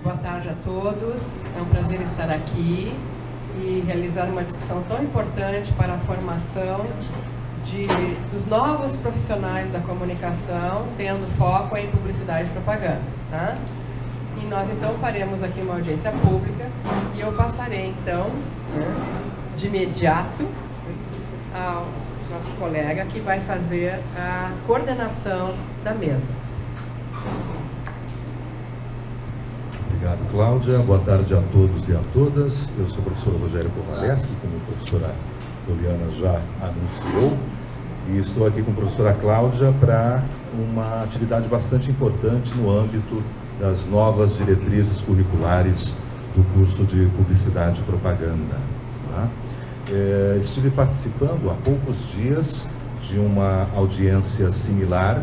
Boa tarde a todos. É um prazer estar aqui e realizar uma discussão tão importante para a formação dos novos profissionais da comunicação, tendo foco em publicidade e propaganda. Tá? E nós então faremos aqui uma audiência pública e eu passarei então, de imediato, ao nosso colega que vai fazer a coordenação da mesa. Obrigado, Cláudia. Boa tarde a todos e a todas. Eu sou o professor Rogério Kowaleski, como a professora Poliana já anunciou, e estou aqui com a professora Cláudia para uma atividade bastante importante no âmbito das novas diretrizes curriculares do curso de Publicidade e Propaganda. Tá? Estive participando há poucos dias de uma audiência similar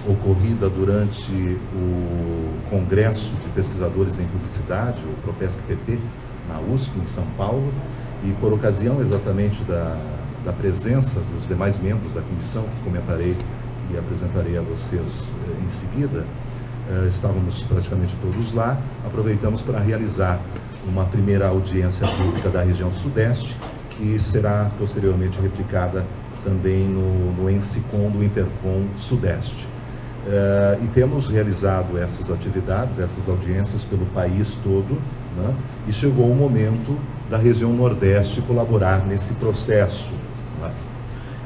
ocorrida durante o Congresso de Pesquisadores em Publicidade, o Propesc-PP, na USP, em São Paulo, e por ocasião exatamente da presença dos demais membros da comissão, que comentarei e apresentarei a vocês em seguida, estávamos praticamente todos lá, aproveitamos para realizar uma primeira audiência pública da região Sudeste, que será posteriormente replicada também no ENSICOM do Intercom Sudeste. E temos realizado essas atividades, essas audiências pelo país todo, né? E chegou o momento da região Nordeste colaborar nesse processo. Né?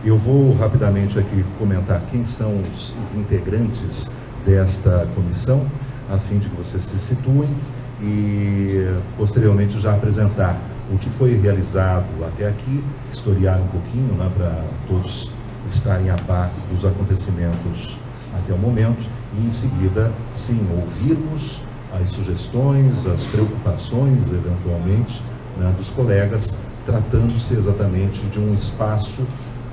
Eu vou rapidamente aqui comentar quem são os integrantes desta comissão, a fim de que vocês se situem e posteriormente já apresentar o que foi realizado até aqui, historiar um pouquinho, né, para todos estarem a par dos acontecimentos até o momento, e em seguida, sim, ouvirmos as sugestões, as preocupações, eventualmente, né, dos colegas, tratando-se exatamente de um espaço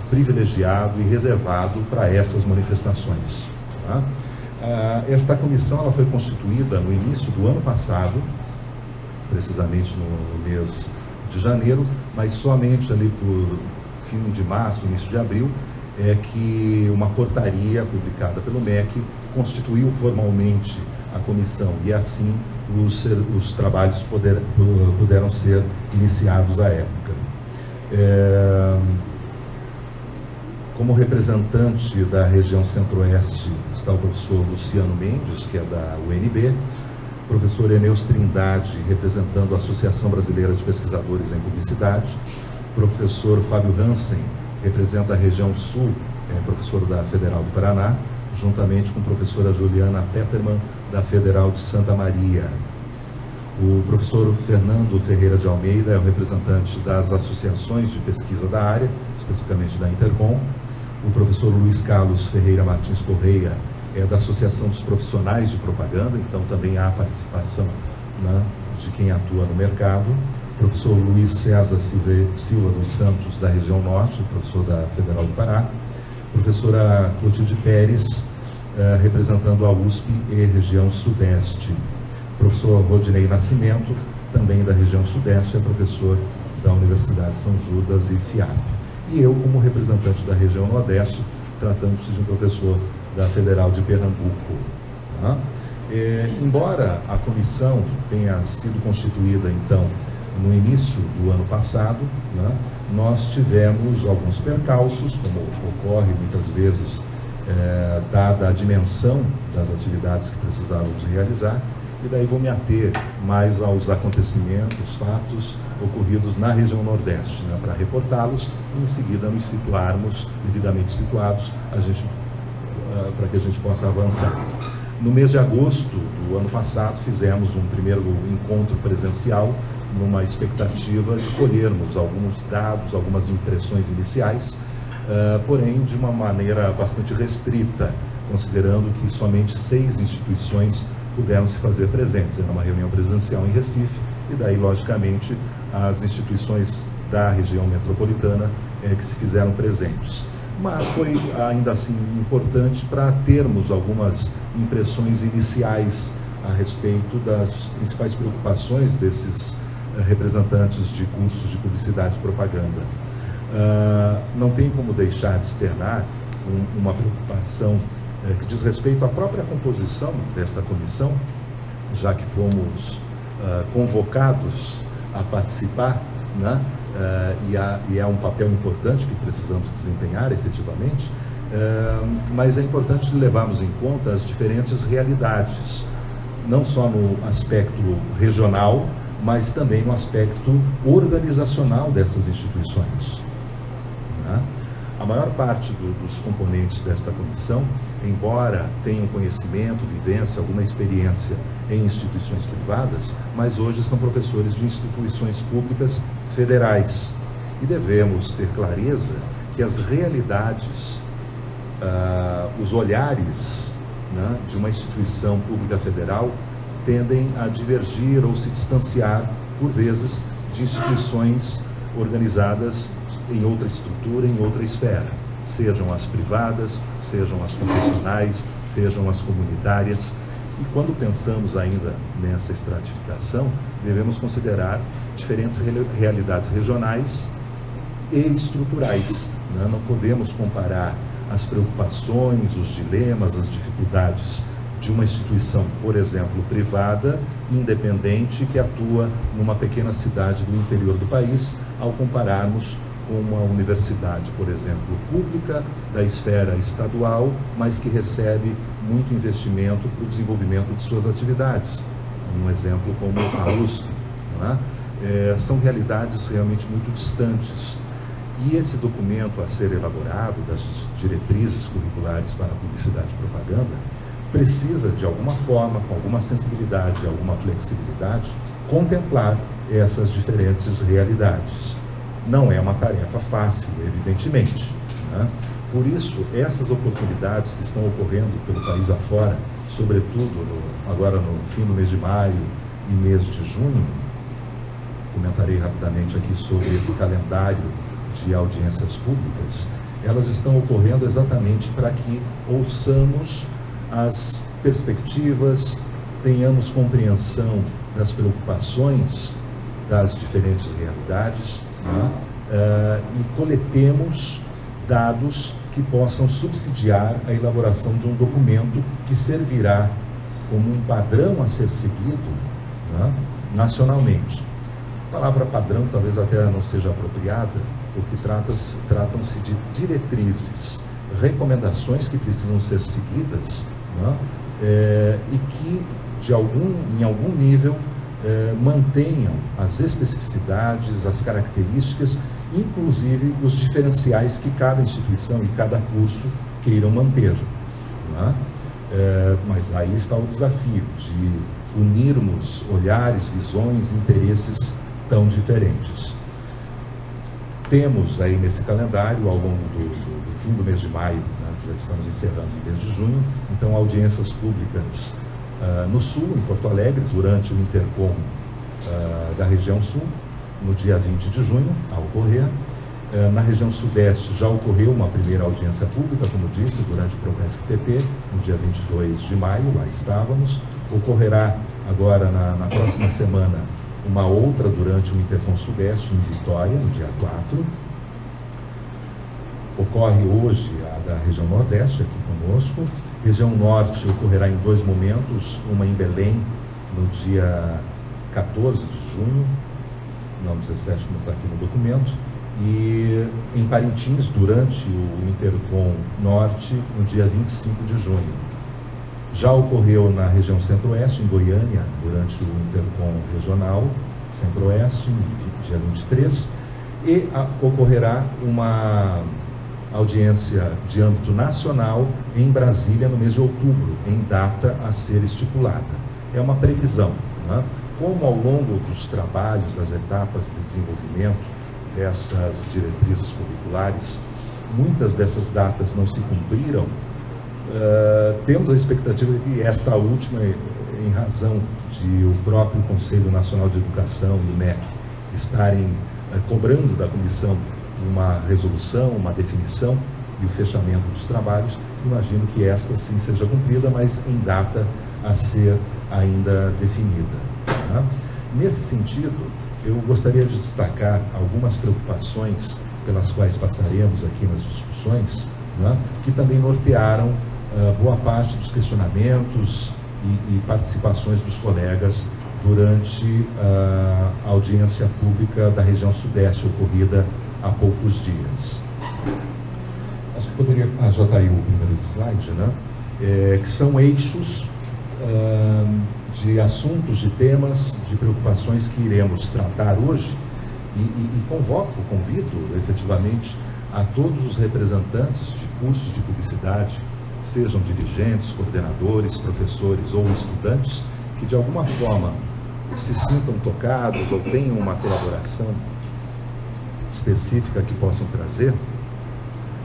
privilegiado e reservado para essas manifestações. Tá? Esta comissão ela foi constituída no início do ano passado, precisamente no mês de janeiro, mas somente ali por fim de março, início de abril, é que uma portaria publicada pelo MEC constituiu formalmente a comissão e assim os trabalhos puderam ser iniciados à época. Como representante da região Centro-Oeste está o professor Luciano Mendes, que é da UNB, o professor Eneus Trindade, representando a Associação Brasileira de Pesquisadores em Publicidade, o professor Fábio Hansen, representa a região Sul, professor da Federal do Paraná, juntamente com a professora Juliana Peterman, da Federal de Santa Maria. O professor Fernando Ferreira de Almeida é o representante das associações de pesquisa da área, especificamente da Intercom. O professor Luiz Carlos Ferreira Martins Correia é da Associação dos Profissionais de Propaganda, então também há participação, né, de quem atua no mercado. O professor Luiz César Silva dos Santos, da região Norte, professor da Federal do Pará. Professora Clotilde Pérez, representando a USP e região Sudeste. Professor Rodinei Nascimento, também da região Sudeste, é professor da Universidade de São Judas e FIAP. E eu, como representante da região Nordeste, tratando-se de um professor da Federal de Pernambuco. Tá? Embora a comissão tenha sido constituída, então, no início do ano passado, né, nós tivemos alguns percalços, como ocorre muitas vezes, dada a dimensão das atividades que precisávamos realizar, e daí vou me ater mais aos acontecimentos, fatos ocorridos na região Nordeste, né, para reportá-los e em seguida nos situarmos, devidamente situados, para que a gente possa avançar. No mês de agosto do ano passado, fizemos um primeiro encontro presencial, numa expectativa de colhermos alguns dados, algumas impressões iniciais, porém de uma maneira bastante restrita, considerando que somente 6 instituições puderam se fazer presentes. Era uma reunião presencial em Recife, e daí, logicamente, as instituições da região metropolitana que se fizeram presentes. Mas foi ainda assim importante para termos algumas impressões iniciais a respeito das principais preocupações desses representantes de cursos de publicidade e propaganda. Não tem como deixar de externar uma preocupação que diz respeito à própria composição desta comissão, já que fomos convocados a participar, né? E é um papel importante que precisamos desempenhar efetivamente, mas é importante levarmos em conta as diferentes realidades, não só no aspecto regional, mas também no aspecto organizacional dessas instituições, né? A maior parte dos componentes desta comissão, embora tenham conhecimento, vivência, alguma experiência em instituições privadas, mas hoje são professores de instituições públicas federais. E devemos ter clareza que as realidades, os olhares, né, de uma instituição pública federal tendem a divergir ou se distanciar, por vezes, de instituições organizadas em outra estrutura, em outra esfera, sejam as privadas, sejam as confessionais, sejam as comunitárias. E quando pensamos ainda nessa estratificação, devemos considerar diferentes realidades regionais e estruturais, né? Não podemos comparar as preocupações, os dilemas, as dificuldades de uma instituição, por exemplo, privada, independente, que atua numa pequena cidade do interior do país, ao compararmos com uma universidade, por exemplo, pública, da esfera estadual, mas que recebe muito investimento para o desenvolvimento de suas atividades. Um exemplo como a USP, né? São realidades realmente muito distantes. E esse documento a ser elaborado, das diretrizes curriculares para a publicidade e propaganda, precisa, de alguma forma, com alguma sensibilidade, alguma flexibilidade, contemplar essas diferentes realidades. Não é uma tarefa fácil, evidentemente, né? Por isso, essas oportunidades que estão ocorrendo pelo país afora, sobretudo agora no fim do mês de maio e mês de junho, comentarei rapidamente aqui sobre esse calendário de audiências públicas, elas estão ocorrendo exatamente para que ouçamos as perspectivas, tenhamos compreensão das preocupações das diferentes realidades, né? E coletemos dados que possam subsidiar a elaboração de um documento que servirá como um padrão a ser seguido, né, nacionalmente. A palavra padrão talvez até não seja apropriada, porque tratam-se de diretrizes, recomendações que precisam ser seguidas, né, e que em algum nível mantenham as especificidades, as características, inclusive os diferenciais que cada instituição e cada curso queiram manter, né? Mas aí está o desafio de unirmos olhares, visões, interesses tão diferentes. Temos aí nesse calendário, ao longo do fim do mês de maio, né, já estamos encerrando o mês de junho, então audiências públicas no Sul, em Porto Alegre, durante o Intercom da região Sul, no dia 20 de junho, a ocorrer. Na região Sudeste já ocorreu uma primeira audiência pública, como disse, durante o Progresso-PP, no dia 22 de maio, lá estávamos. Ocorrerá agora, na próxima semana, uma outra durante o Intercom Sudeste, em Vitória, no dia 4. Ocorre hoje a da região Nordeste, aqui conosco. Região Norte ocorrerá em 2 momentos, uma em Belém, no dia 14 de junho, não 17, como está aqui no documento, e em Parintins, durante o Intercom Norte, no dia 25 de junho. Já ocorreu na região Centro-Oeste, em Goiânia, durante o Intercom Regional Centro-Oeste, no dia 23, e ocorrerá uma audiência de âmbito nacional em Brasília, no mês de outubro, em data a ser estipulada. É uma previsão, né? Como ao longo dos trabalhos, das etapas de desenvolvimento dessas diretrizes curriculares, muitas dessas datas não se cumpriram, temos a expectativa de que esta última, em razão de o próprio Conselho Nacional de Educação e o MEC estarem cobrando da comissão uma resolução, uma definição e o fechamento dos trabalhos, imagino que esta sim seja cumprida, mas em data a ser ainda definida, né? Nesse sentido, eu gostaria de destacar algumas preocupações pelas quais passaremos aqui nas discussões, né, que também nortearam boa parte dos questionamentos e participações dos colegas durante a audiência pública da região Sudeste, ocorrida há poucos dias. Acho que poderia... já está aí o primeiro slide, né? Que são eixos de assuntos, de temas, de preocupações que iremos tratar hoje e convido efetivamente a todos os representantes de cursos de publicidade, sejam dirigentes, coordenadores, professores ou estudantes, que de alguma forma se sintam tocados ou tenham uma colaboração específica que possam trazer,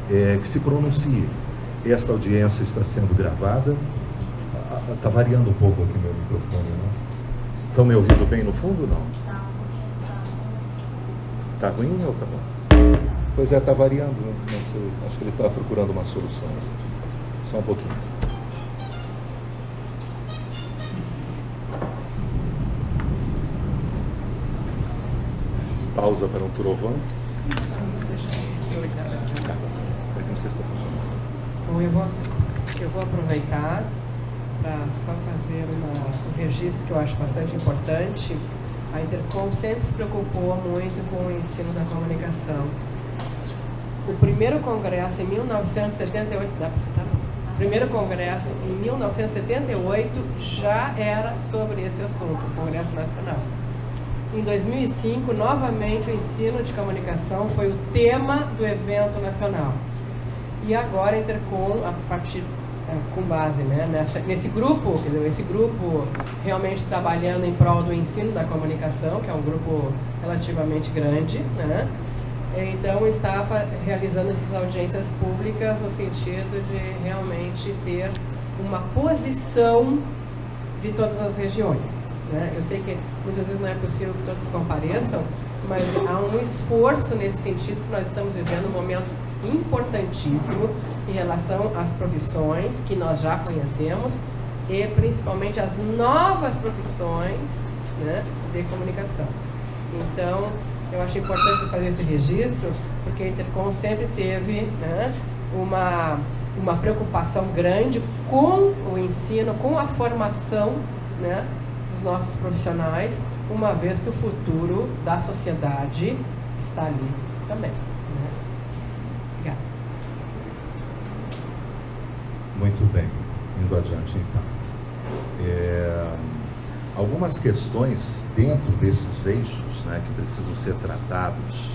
que se pronuncie. Esta audiência está sendo gravada. Está variando um pouco aqui meu microfone, não? Estão me ouvindo bem no fundo ou não? Está ruim ou está bom? Pois é, está variando. Acho que ele está procurando uma solução. Só um pouquinho. Pausa para um trovão. Não sei se está funcionando. Bom, eu vou aproveitar para só fazer um registro que eu acho bastante importante. A Intercom sempre se preocupou muito com o ensino da comunicação. O primeiro congresso em 1978, o primeiro congresso em 1978 já era sobre esse assunto, o Congresso Nacional. Em 2005, novamente o ensino de comunicação foi o tema do evento nacional. E agora a Intercom, a partir com base, né, nesse grupo, quer dizer, esse grupo realmente trabalhando em prol do ensino da comunicação, que é um grupo relativamente grande, né? Então estava realizando essas audiências públicas no sentido de realmente ter uma posição de todas as regiões, né? Eu sei que muitas vezes não é possível que todos compareçam, mas há um esforço nesse sentido, que nós estamos vivendo um momento importantíssimo em relação às profissões que nós já conhecemos e principalmente as novas profissões, né, de comunicação. Então, eu acho importante fazer esse registro, porque a Intercom sempre teve, né, uma preocupação grande com o ensino, com a formação, né, dos nossos profissionais, uma vez que o futuro da sociedade está ali também. Muito bem, indo adiante então. Algumas questões dentro desses eixos, né, que precisam ser tratados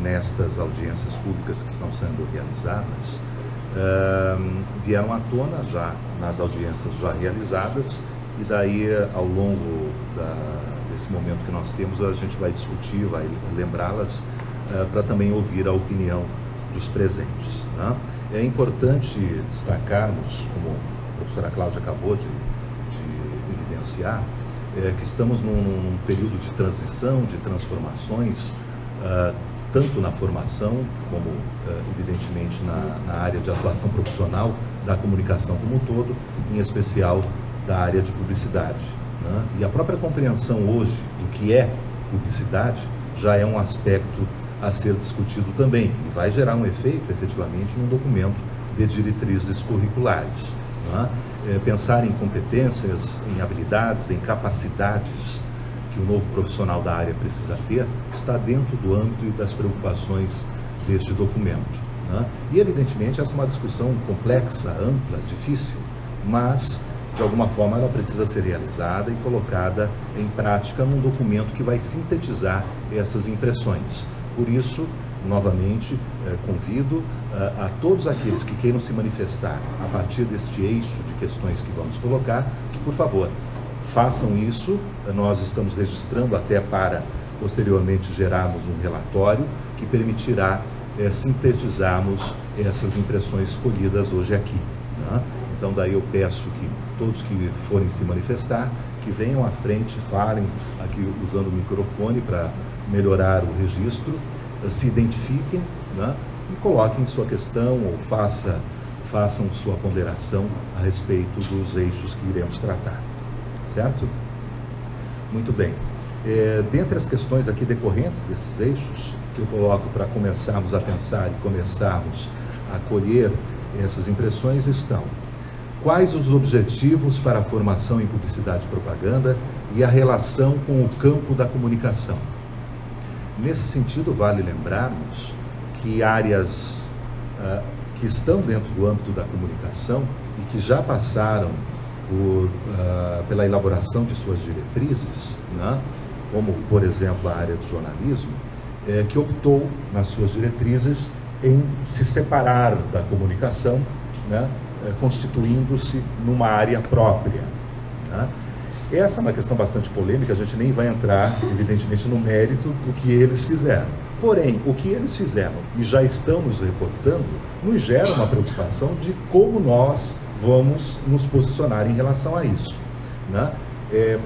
nestas audiências públicas que estão sendo realizadas, vieram à tona já nas audiências já realizadas, e daí ao longo desse momento que nós temos a gente vai discutir, vai lembrá-las para também ouvir a opinião dos presentes, né? É importante destacarmos, como a professora Cláudia acabou de evidenciar, que estamos num período de transição, de transformações, tanto na formação, como evidentemente na área de atuação profissional da comunicação como um todo, em especial da área de publicidade, né? E a própria compreensão hoje do que é publicidade já é um aspecto a ser discutido também, e vai gerar um efeito, efetivamente, num documento de diretrizes curriculares, né? Pensar em competências, em habilidades, em capacidades que o novo profissional da área precisa ter, está dentro do âmbito e das preocupações deste documento, né? E, evidentemente, essa é uma discussão complexa, ampla, difícil, mas, de alguma forma, ela precisa ser realizada e colocada em prática num documento que vai sintetizar essas impressões. Por isso, novamente, convido a todos aqueles que queiram se manifestar a partir deste eixo de questões que vamos colocar, que, por favor, façam isso. Nós estamos registrando até para, posteriormente, gerarmos um relatório que permitirá sintetizarmos essas impressões escolhidas hoje aqui, né? Então, daí eu peço que todos que forem se manifestar, que venham à frente, falem aqui usando o microfone para melhorar o registro, se identifiquem, né, e coloquem sua questão ou façam sua ponderação a respeito dos eixos que iremos tratar, certo? Muito bem. Dentre as questões aqui decorrentes desses eixos, que eu coloco para começarmos a pensar e começarmos a colher essas impressões, estão Quais os objetivos para a formação em publicidade e propaganda e a relação com o campo da comunicação? Nesse sentido, vale lembrarmos que áreas que estão dentro do âmbito da comunicação e que já passaram pela elaboração de suas diretrizes, né, como, por exemplo, a área do jornalismo, que optou nas suas diretrizes em se separar da comunicação, né, constituindo-se numa área própria, né? Essa é uma questão bastante polêmica, a gente nem vai entrar, evidentemente, no mérito do que eles fizeram. Porém, o que eles fizeram e já estão nos reportando, nos gera uma preocupação de como nós vamos nos posicionar em relação a isso, né?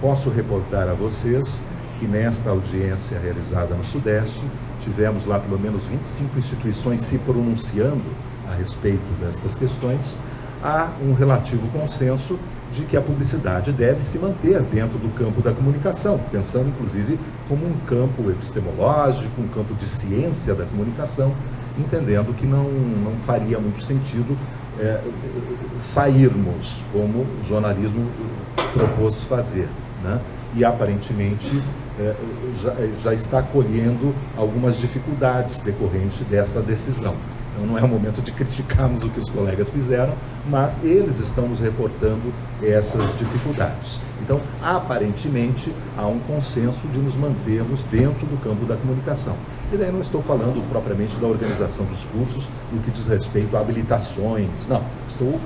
Posso reportar a vocês que nesta audiência realizada no Sudeste, tivemos lá pelo menos 25 instituições se pronunciando a respeito destas questões. Há um relativo consenso de que a publicidade deve se manter dentro do campo da comunicação, pensando inclusive como um campo epistemológico, um campo de ciência da comunicação, entendendo que não faria muito sentido sairmos como o jornalismo propôs fazer, né? E aparentemente já está colhendo algumas dificuldades decorrentes dessa decisão. Então não é o momento de criticarmos o que os colegas fizeram, mas eles estão nos reportando essas dificuldades. Então, aparentemente, há um consenso de nos mantermos dentro do campo da comunicação. E daí não estou falando propriamente da organização dos cursos, no que diz respeito a habilitações, não. Estou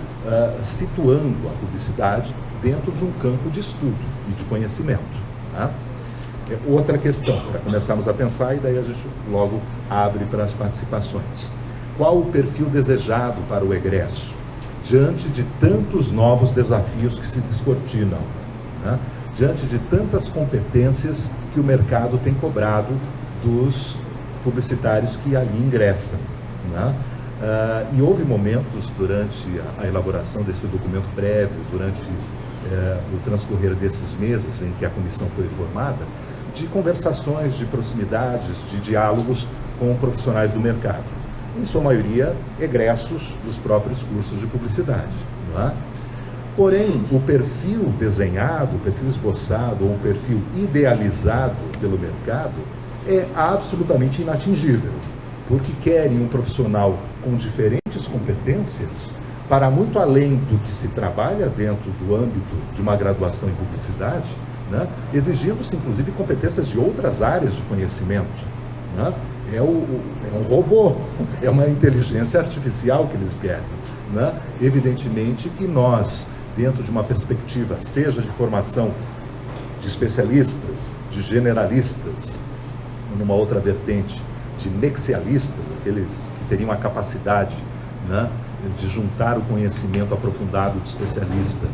situando a publicidade dentro de um campo de estudo e de conhecimento, tá? Outra questão, para começarmos a pensar, e daí a gente logo abre para as participações. Qual o perfil desejado para o egresso, diante de tantos novos desafios que se descortinam, né? Diante de tantas competências que o mercado tem cobrado dos publicitários que ali ingressam, né? E houve momentos durante a elaboração desse documento prévio, durante o transcorrer desses meses em que a comissão foi formada, de conversações, de proximidades, de diálogos com profissionais do mercado. Em sua maioria, egressos dos próprios cursos de publicidade, não é? Porém, o perfil desenhado, o perfil esboçado ou o perfil idealizado pelo mercado é absolutamente inatingível, porque querem um profissional com diferentes competências para muito além do que se trabalha dentro do âmbito de uma graduação em publicidade, né? Exigindo-se inclusive competências de outras áreas de conhecimento, né? É um robô, é uma inteligência artificial que eles querem, né? Evidentemente que nós, dentro de uma perspectiva, seja de formação de especialistas, de generalistas, numa outra vertente, de nexialistas, aqueles que teriam a capacidade, né, de juntar o conhecimento aprofundado do especialista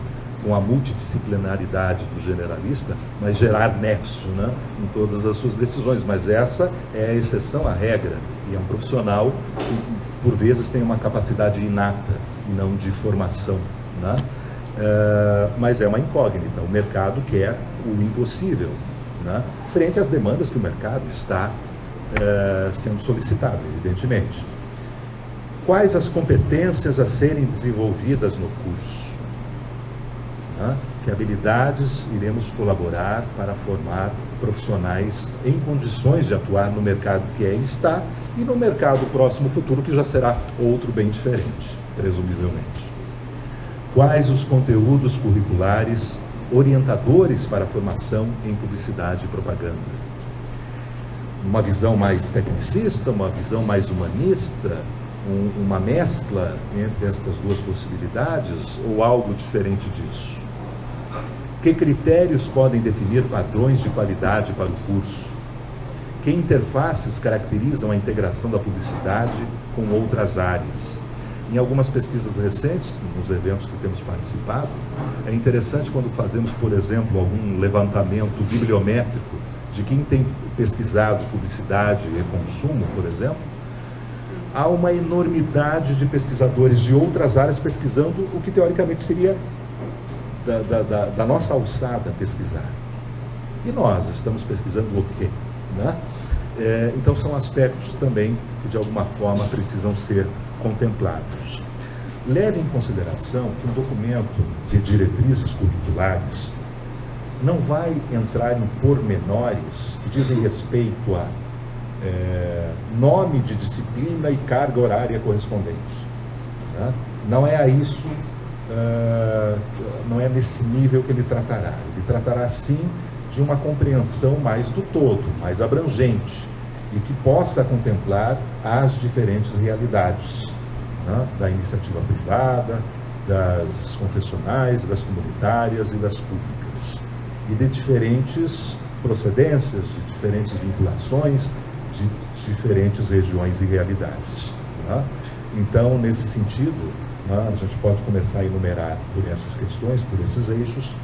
com a multidisciplinaridade do generalista, mas gerar nexo, né, em todas as suas decisões. Mas essa é a exceção à regra, e é um profissional que, por vezes, tem uma capacidade inata e não de formação, né? Mas é uma incógnita. O mercado quer o impossível, né, frente às demandas que o mercado está sendo solicitado, evidentemente. Quais as competências a serem desenvolvidas no curso? Que habilidades iremos colaborar para formar profissionais em condições de atuar no mercado que está e no mercado próximo futuro, que já será outro bem diferente, presumivelmente. Quais os conteúdos curriculares orientadores para a formação em publicidade e propaganda? Uma visão mais tecnicista, uma visão mais humanista, uma mescla entre estas duas possibilidades ou algo diferente disso? Que critérios podem definir padrões de qualidade para o curso? Que interfaces caracterizam a integração da publicidade com outras áreas? Em algumas pesquisas recentes, nos eventos que temos participado, é interessante quando fazemos, por exemplo, algum levantamento bibliométrico de quem tem pesquisado publicidade e consumo, por exemplo, há uma enormidade de pesquisadores de outras áreas pesquisando o que teoricamente seria da nossa alçada pesquisar. E nós estamos pesquisando o quê, né? Então são aspectos também que de alguma forma precisam ser contemplados. leve em consideração que um documento de diretrizes curriculares não vai entrar em pormenores que dizem respeito a nome de disciplina e carga horária correspondente. Né? Não é a isso, não é nesse nível que ele tratará. Ele tratará, sim, de uma compreensão mais do todo, mais abrangente, e que possa contemplar as diferentes realidades, né? Da iniciativa privada, das confessionais, das comunitárias e das públicas, e de diferentes procedências, de diferentes vinculações, de diferentes regiões e realidades. Né? Então, nesse sentido, né, a gente pode começar a enumerar por essas questões, por esses eixos,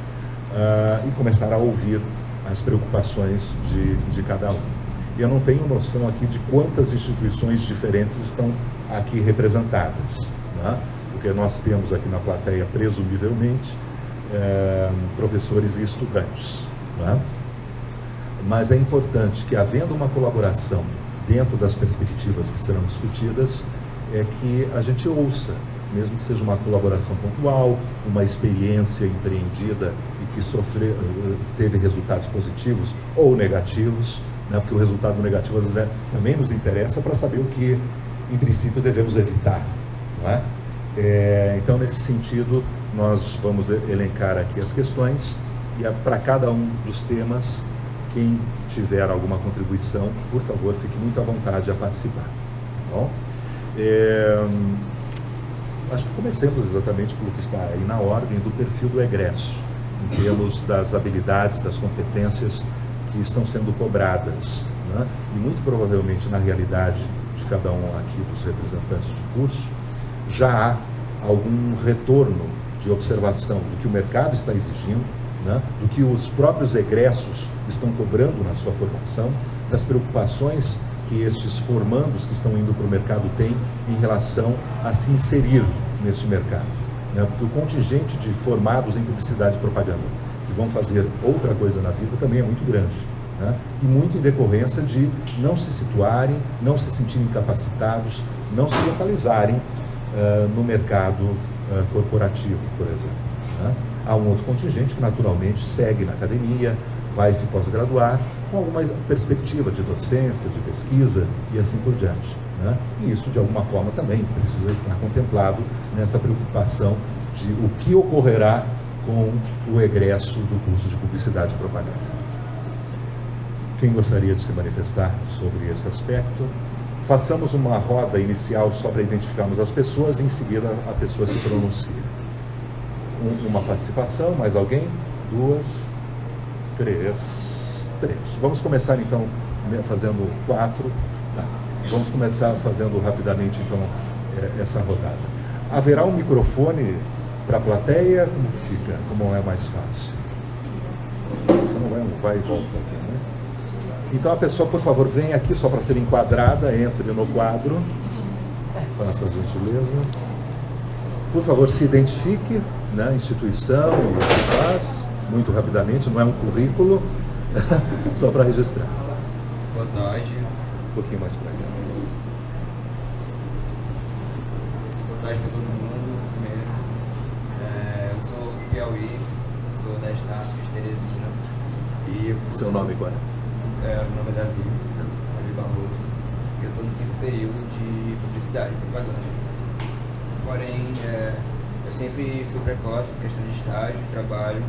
e começar a ouvir as preocupações de cada um. E eu não tenho noção aqui de quantas instituições diferentes estão aqui representadas, né? Porque nós temos aqui na plateia, presumivelmente, professores e estudantes, né? Mas é importante que, havendo uma colaboração dentro das perspectivas que serão discutidas, que a gente ouça, mesmo que seja uma colaboração pontual, uma experiência empreendida e que teve resultados positivos ou negativos, né? Porque o resultado negativo, às vezes, também nos interessa para saber o que, em princípio, devemos evitar, não é? Então, nesse sentido, nós vamos elencar aqui as questões e, para cada um dos temas, quem tiver alguma contribuição, por favor, fique muito à vontade a participar. Tá bom? Acho que comecemos exatamente pelo que está aí na ordem do perfil do egresso, em termos das habilidades, das competências que estão sendo cobradas, né? E muito provavelmente, na realidade de cada um aqui dos representantes de curso, já há algum retorno de observação do que o mercado está exigindo, né? Do que os próprios egressos estão cobrando na sua formação, das preocupações que estes formandos que estão indo para o mercado têm em relação a se inserir neste mercado, né? Porque o contingente de formados em publicidade e propaganda que vão fazer outra coisa na vida também é muito grande, né? E muito em decorrência de não se situarem, não se sentirem capacitados, não se localizarem no mercado corporativo, por exemplo, né? Há um outro contingente que naturalmente segue na academia, vai se pós-graduar com alguma perspectiva de docência, de pesquisa e assim por diante, né? E isso, de alguma forma, também precisa estar contemplado nessa preocupação de o que ocorrerá com o egresso do curso de Publicidade e Propaganda. Quem gostaria de se manifestar sobre esse aspecto? Façamos uma roda inicial só para identificarmos as pessoas e, em seguida, a pessoa se pronuncia. Uma participação, mais alguém? 2, 3. Vamos começar, então, fazendo 4. Tá. Vamos começar fazendo rapidamente, então, essa rodada. Haverá um microfone para a plateia? Como fica? Como é mais fácil? Você não vai e volta aqui, né? Então, a pessoa, por favor, vem aqui só para ser enquadrada, entre no quadro. Faça a gentileza. Por favor, se identifique, né? Instituição e o que faz, muito rapidamente, não é um currículo, só para registrar. Boa tarde. Um pouquinho mais para cá. Boa tarde para todo mundo. Primeiro, eu sou do Piauí, sou da Estácio de Teresina. E seu nome qual é? Meu nome é Davi Barroso. E eu estou no 5º período de Publicidade e Propaganda. Porém, eu sempre fui precoce em questão de estágio e trabalho.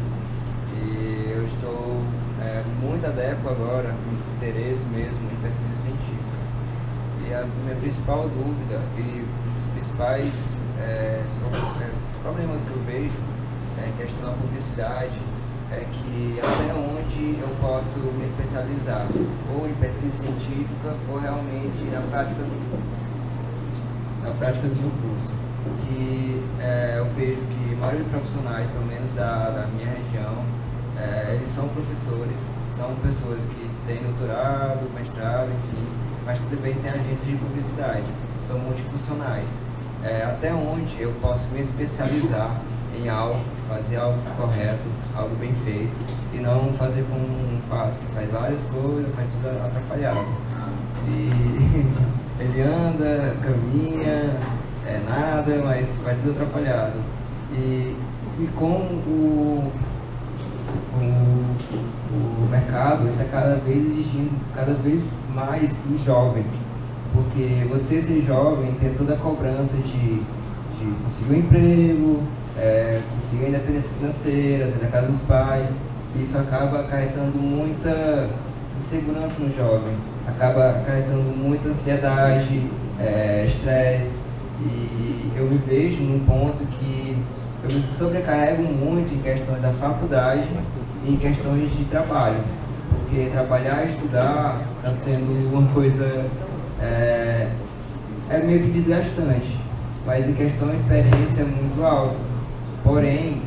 E eu estou muito adepto agora, com interesse mesmo em pesquisa científica. E a minha principal dúvida e os principais problemas que eu vejo em questão da publicidade é que até onde eu posso me especializar, ou em pesquisa científica, ou realmente na prática do meu curso. Que eu vejo que a maioria dos profissionais, pelo menos da minha região, eles são professores, são pessoas que têm doutorado, mestrado, enfim, mas também têm agências de publicidade, são multifuncionais. Até onde eu posso me especializar em algo, fazer algo correto, algo bem feito, e não fazer como um pato que faz várias coisas, faz tudo atrapalhado. E ele anda, caminha, nada, mas vai ser atrapalhado. E com o mercado está cada vez exigindo cada vez mais dos jovens, porque você ser jovem tem toda a cobrança de conseguir um emprego, conseguir a independência financeira, sair da casa dos pais. Isso acaba acarretando muita insegurança no jovem, acaba acarretando muita ansiedade, estresse, e eu me vejo num ponto que eu me sobrecarrego muito em questões da faculdade e em questões de trabalho, porque trabalhar e estudar está sendo uma coisa meio que desgastante, mas em questão de experiência é muito alta. Porém,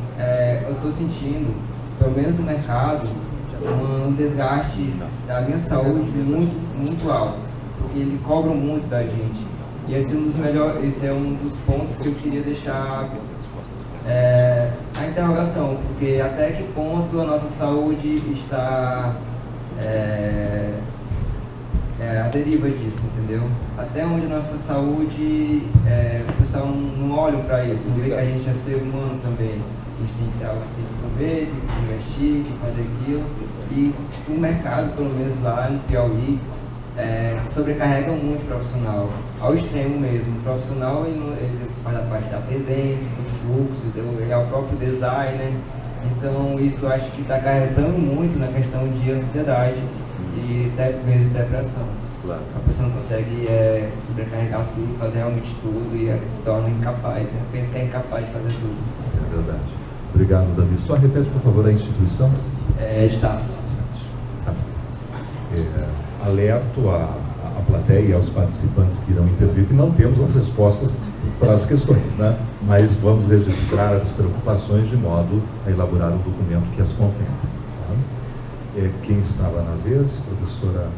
eu estou sentindo, pelo menos no mercado, um desgaste da minha saúde muito alto, porque eles cobram muito da gente. E esse é um dos pontos que eu queria deixar a interrogação, porque até que ponto a nossa saúde está à deriva disso, entendeu? Até onde a nossa saúde, o pessoal não olha para isso, não vê que a gente é ser humano também. A gente tem que comer, tem que se investir, tem que fazer aquilo. E o mercado, pelo menos lá no Piauí, sobrecarrega muito o profissional, ao extremo mesmo. O profissional ele faz a parte da tendência, do fluxo, ele é o próprio designer. Então isso eu acho que está acarretando muito na questão de ansiedade e até mesmo depressão. Claro. A pessoa não consegue sobrecarregar tudo, fazer realmente tudo e se torna incapaz, né? Pensa que é incapaz de fazer tudo. É verdade. Obrigado, Davi. Só repete, por favor, a instituição. Estácio. Tá. Alerto a plateia e aos participantes que irão intervir que não temos as respostas para as questões, né? Mas vamos registrar as preocupações de modo a elaborar um documento que as contemple. Tá? Quem estava na vez, professora?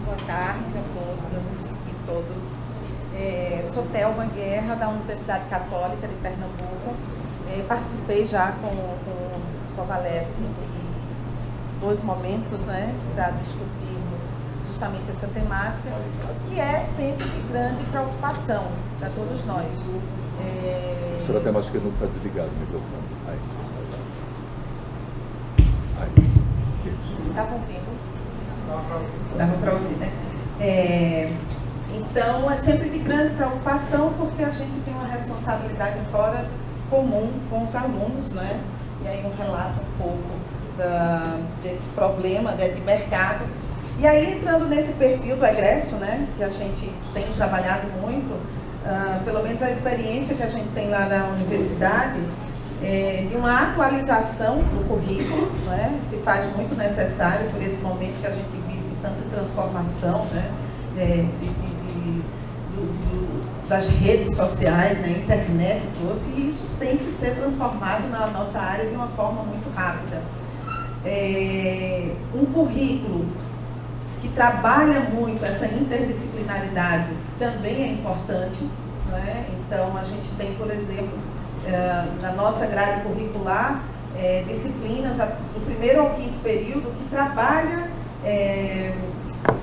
Boa tarde a todas e todos. Sou Thelma Guerra, da Universidade Católica de Pernambuco. Participei já com Kovalevski em 2 momentos, né, para discutirmos justamente essa temática, que é sempre de grande preocupação para todos nós. Professora, até acho que não está desligado o microfone. Aí. Está ouvindo? Dava para ouvir, né? Então, é sempre de grande preocupação, porque a gente tem uma responsabilidade fora comum com os alunos, né? E aí um relato um pouco desse problema, né, de mercado. E aí, entrando nesse perfil do egresso, né, que a gente tem trabalhado muito, pelo menos a experiência que a gente tem lá na universidade, de uma atualização do currículo, né, se faz muito necessário por esse momento que a gente vive tanta transformação, né, das redes sociais, né, internet, e isso tem que ser transformado na nossa área de uma forma muito rápida. Um currículo que trabalha muito essa interdisciplinaridade também é importante, né? Então, a gente tem, por exemplo, na nossa grade curricular, disciplinas do 1º ao 5º período que trabalha,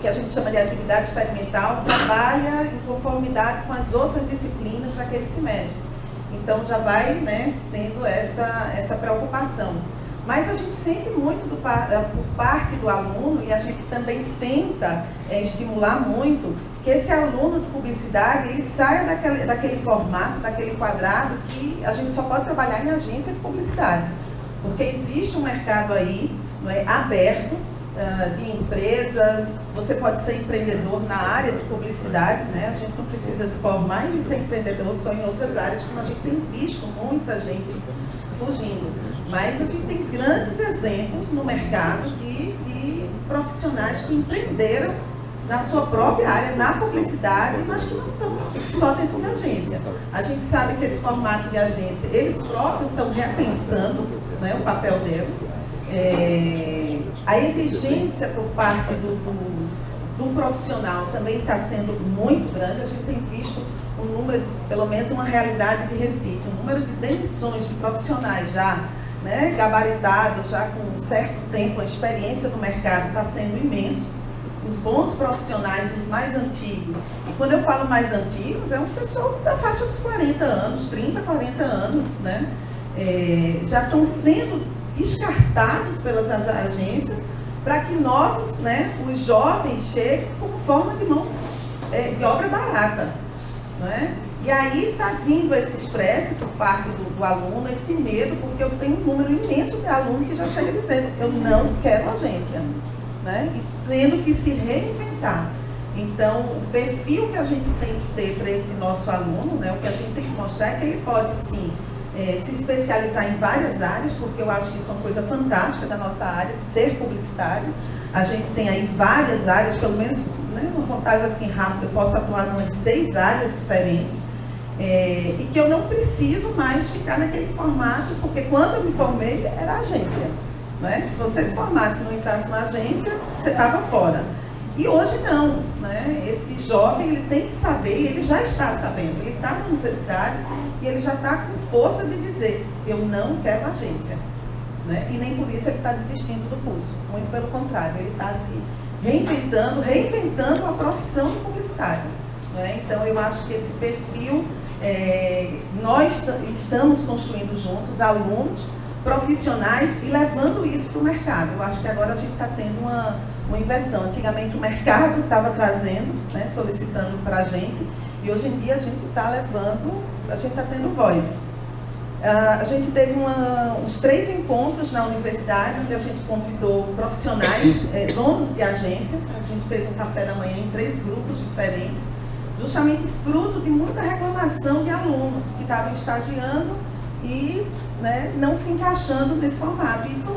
que a gente chama de atividade experimental, trabalha em conformidade com as outras disciplinas daquele semestre. Então, já vai, né, tendo essa preocupação. Mas a gente sente muito por parte do aluno, e a gente também tenta estimular muito, que esse aluno de publicidade ele saia daquele formato, daquele quadrado que a gente só pode trabalhar em agência de publicidade. Porque existe um mercado aí, não é, aberto, de empresas, você pode ser empreendedor na área de publicidade, né? A gente não precisa se formar e ser empreendedor só em outras áreas, como a gente tem visto muita gente fugindo. Mas a gente tem grandes exemplos no mercado de profissionais que empreenderam na sua própria área, na publicidade, mas que não estão só dentro da agência. A gente sabe que esse formato de agência, eles próprios estão repensando, né, o papel deles. A exigência por parte do profissional também está sendo muito grande. A gente tem visto um número, pelo menos uma realidade de Recife, um número de demissões de profissionais já, né, gabaritados, já com um certo tempo, a experiência no mercado está sendo imenso, os bons profissionais, os mais antigos. E quando eu falo mais antigos, é um pessoal da faixa dos 40 anos, 30, 40 anos, né? Já estão sendo descartados pelas agências para que novos, né, os jovens cheguem como forma de mão de obra barata, né? E aí está vindo esse estresse por parte do aluno, esse medo, porque eu tenho um número imenso de alunos que já chega dizendo, eu não quero agência, né? E tendo que se reinventar. Então, o perfil que a gente tem que ter para esse nosso aluno, né, o que a gente tem que mostrar é que ele pode sim se especializar em várias áreas, porque eu acho que isso é uma coisa fantástica da nossa área, ser publicitário. A gente tem aí várias áreas, pelo menos, né, uma contagem assim rápida, eu posso atuar em umas 6 áreas diferentes, e que eu não preciso mais ficar naquele formato, porque quando eu me formei era agência, né? Se você se formasse e não entrasse na agência, você estava fora. E hoje não, né? Esse jovem, ele tem que saber, e ele já está sabendo, ele está na universidade e ele já está com força de dizer, eu não quero agência, né? E nem por isso ele está desistindo do curso, muito pelo contrário, ele está se reinventando a profissão do publicitário, né? Então eu acho que esse perfil, nós estamos construindo juntos, alunos, profissionais e levando isso para o mercado. Eu acho que agora a gente está tendo uma inversão. Antigamente o mercado estava trazendo, né, solicitando para a gente, e hoje em dia a gente está levando, a gente está tendo voz. A gente teve uns 3 encontros na universidade, onde a gente convidou profissionais, donos de agência. A gente fez um café da manhã em 3 grupos diferentes, justamente fruto de muita reclamação de alunos que estavam estagiando e, né, não se encaixando nesse formato. E foi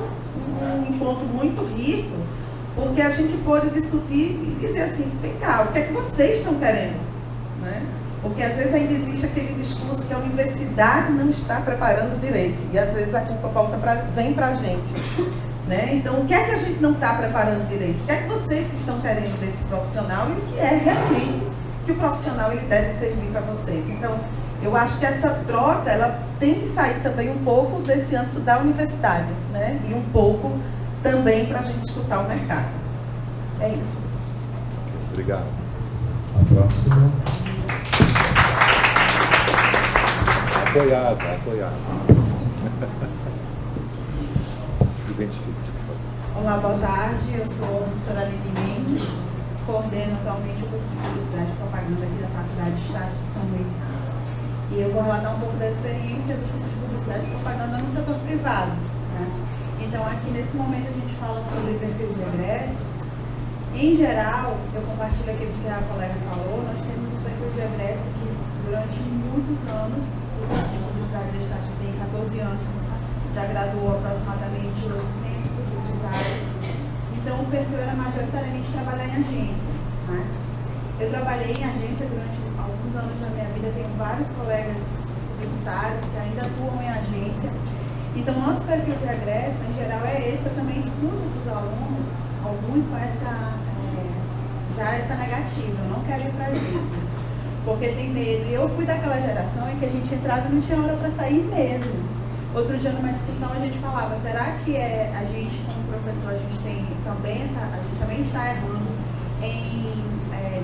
um encontro muito rico, porque a gente pôde discutir e dizer assim, vem cá, o que é que vocês estão querendo? Né? Porque às vezes ainda existe aquele discurso que a universidade não está preparando direito, e às vezes a culpa vem para a gente. Né? Então, o que é que a gente não está preparando direito? O que é que vocês estão querendo desse profissional e o que é realmente que o profissional ele deve servir para vocês? Então, eu acho que essa troca, ela tem que sair também um pouco desse âmbito da universidade, né? E um pouco também para a gente escutar o mercado. É isso. Obrigado. A próxima. Apoiado. Identifique-se, por favor. Olá, boa tarde. Eu sou a professora Aline Mendes, coordeno atualmente o curso de Publicidade e Propaganda aqui da Faculdade de Estácio de São Luís. E eu vou relatar um pouco da experiência do curso de Publicidade e Propaganda no setor privado. Né? Então, aqui nesse momento a gente fala sobre perfil de egressos. Em geral, eu compartilho aquilo que a colega falou, nós temos um perfil de egresso que durante muitos anos, o curso de Publicidade e Estácio tem 14 anos, já graduou aproximadamente 800 publicitários. Então, o perfil era majoritariamente trabalhar em agência. Né? Eu trabalhei em agência durante alguns anos da minha vida, tenho vários colegas publicitários que ainda atuam em agência. Então, nosso perfil de egresso, em geral, é esse. Eu também escuto dos alunos, alguns com essa negativa, eu não quero ir para a agência, porque tem medo. E eu fui daquela geração em que a gente entrava e não tinha hora para sair mesmo. Outro dia, numa discussão, a gente falava, será que a gente, como professor, a gente também está errando em,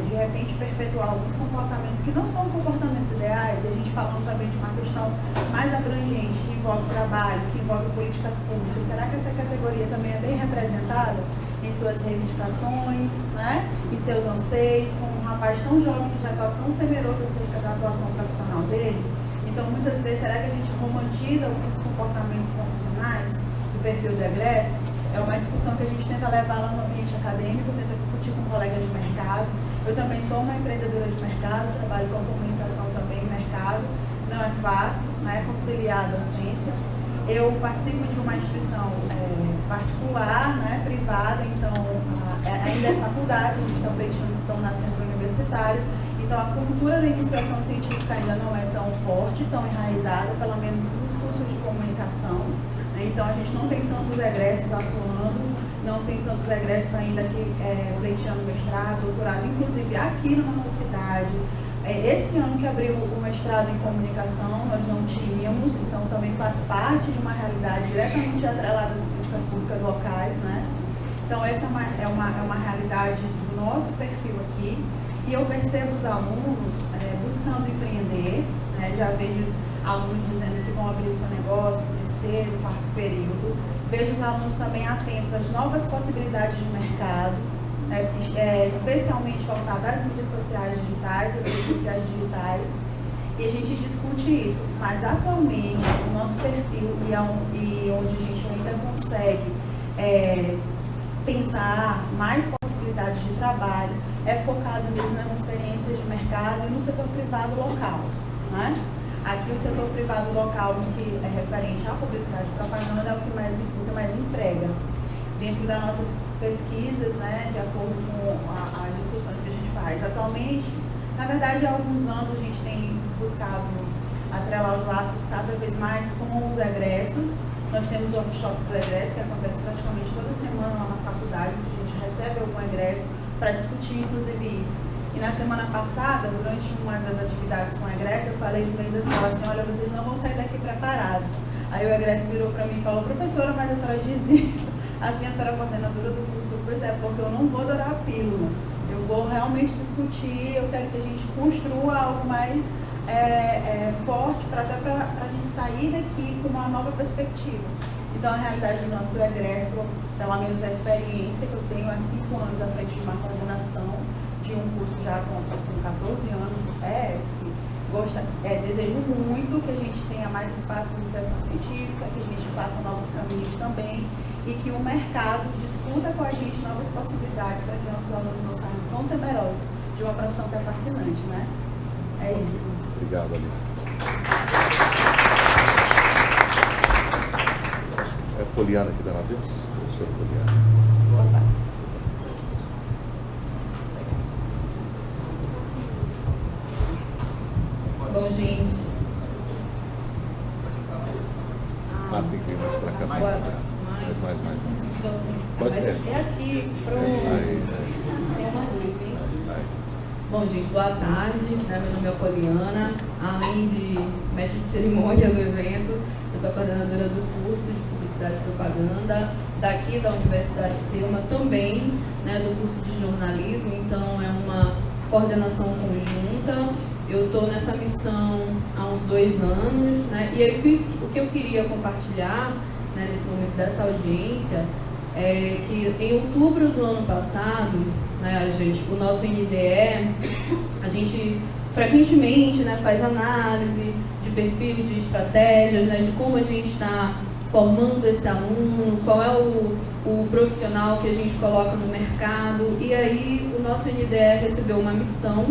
de repente, perpetuar alguns comportamentos que não são comportamentos ideais, e a gente falando também de uma questão mais abrangente, que envolve trabalho, que envolve políticas públicas. Será que essa categoria também é bem representada em suas reivindicações, né? Em seus anseios, com um rapaz tão jovem que já está tão temeroso acerca da atuação profissional dele? Então, muitas vezes, será que a gente romantiza alguns comportamentos profissionais do perfil do egresso? É uma discussão que a gente tenta levar lá no ambiente acadêmico, tenta discutir com colegas de mercado. Eu também sou uma empreendedora de mercado, trabalho com comunicação também em mercado. Não é fácil, não é conciliar a docência. Eu participo de uma instituição particular, né, privada, então ainda é faculdade, a gente está pleiteando se tornar centro universitário. Então, a cultura da iniciação científica ainda não é tão forte, tão enraizada, pelo menos nos cursos de comunicação. Né? Então, a gente não tem tantos egressos atuando, não tem tantos egressos ainda que pleiteando mestrado, doutorado, inclusive aqui na nossa cidade. Esse ano que abriu o mestrado em comunicação, nós não tínhamos, então também faz parte de uma realidade diretamente atrelada às políticas públicas locais, né? Então, essa é uma realidade do nosso perfil aqui. E eu percebo os alunos buscando empreender, né? Já vejo alunos dizendo que vão abrir o seu negócio no terceiro, quarto período. Vejo os alunos também atentos às novas possibilidades de mercado, né? Especialmente voltado às mídias sociais digitais, às redes sociais digitais. E a gente discute isso, mas atualmente o nosso perfil e onde a gente ainda consegue pensar mais possibilidades de trabalho é focado mesmo nas experiências de mercado e no setor privado local, né? Aqui o setor privado local, no que é referente à publicidade e propaganda, é o que mais emprega. Dentro das nossas pesquisas, né, de acordo com as discussões que a gente faz. Atualmente, na verdade, há alguns anos a gente tem buscado atrelar os laços cada vez mais com os egressos. Nós temos o workshop do egresso, que acontece praticamente toda semana lá na faculdade, que a gente recebe algum egresso para discutir, inclusive, isso. E na semana passada, durante uma das atividades com o egresso, eu falei no meio da sala assim, olha, vocês não vão sair daqui preparados. Aí o egresso virou para mim e falou, professora, mas a senhora diz isso. Assim, a senhora é coordenadora do curso. Pois é, porque eu não vou dourar a pílula. Eu vou realmente discutir, eu quero que a gente construa algo mais forte para a gente sair daqui com uma nova perspectiva. Então, a realidade do nosso egresso, pelo menos a experiência que eu tenho há 5 anos à frente de uma coordenação de um curso já com 14 anos, desejo muito que a gente tenha mais espaço de iniciação científica, que a gente faça novos caminhos também e que o mercado discuta com a gente novas possibilidades para que nossos alunos não saiam tão temerosos de uma profissão que é fascinante, né? É isso. Obrigado, Aline. É a Poliana que dá na vez? Professora Poliana. Boa tarde. Bom, gente. Tem que ir mais para cá. Mais. Pode Pode ser aqui pro tema 2, hein? Bom, gente, boa tarde. Meu nome é Poliana. Além de mestre de cerimônia do evento, eu sou coordenadora do curso de Publicidade e Propaganda daqui da Universidade Selma, também do curso de jornalismo. Então, é uma coordenação conjunta. Eu estou nessa missão há uns 2 anos, né? E aí, o que eu queria compartilhar nesse momento dessa audiência é que em outubro do ano passado, o nosso NDE, a gente frequentemente faz análise de perfil, de estratégias, de como a gente está formando esse aluno, qual é o profissional que a gente coloca no mercado. E aí o nosso NDE recebeu uma missão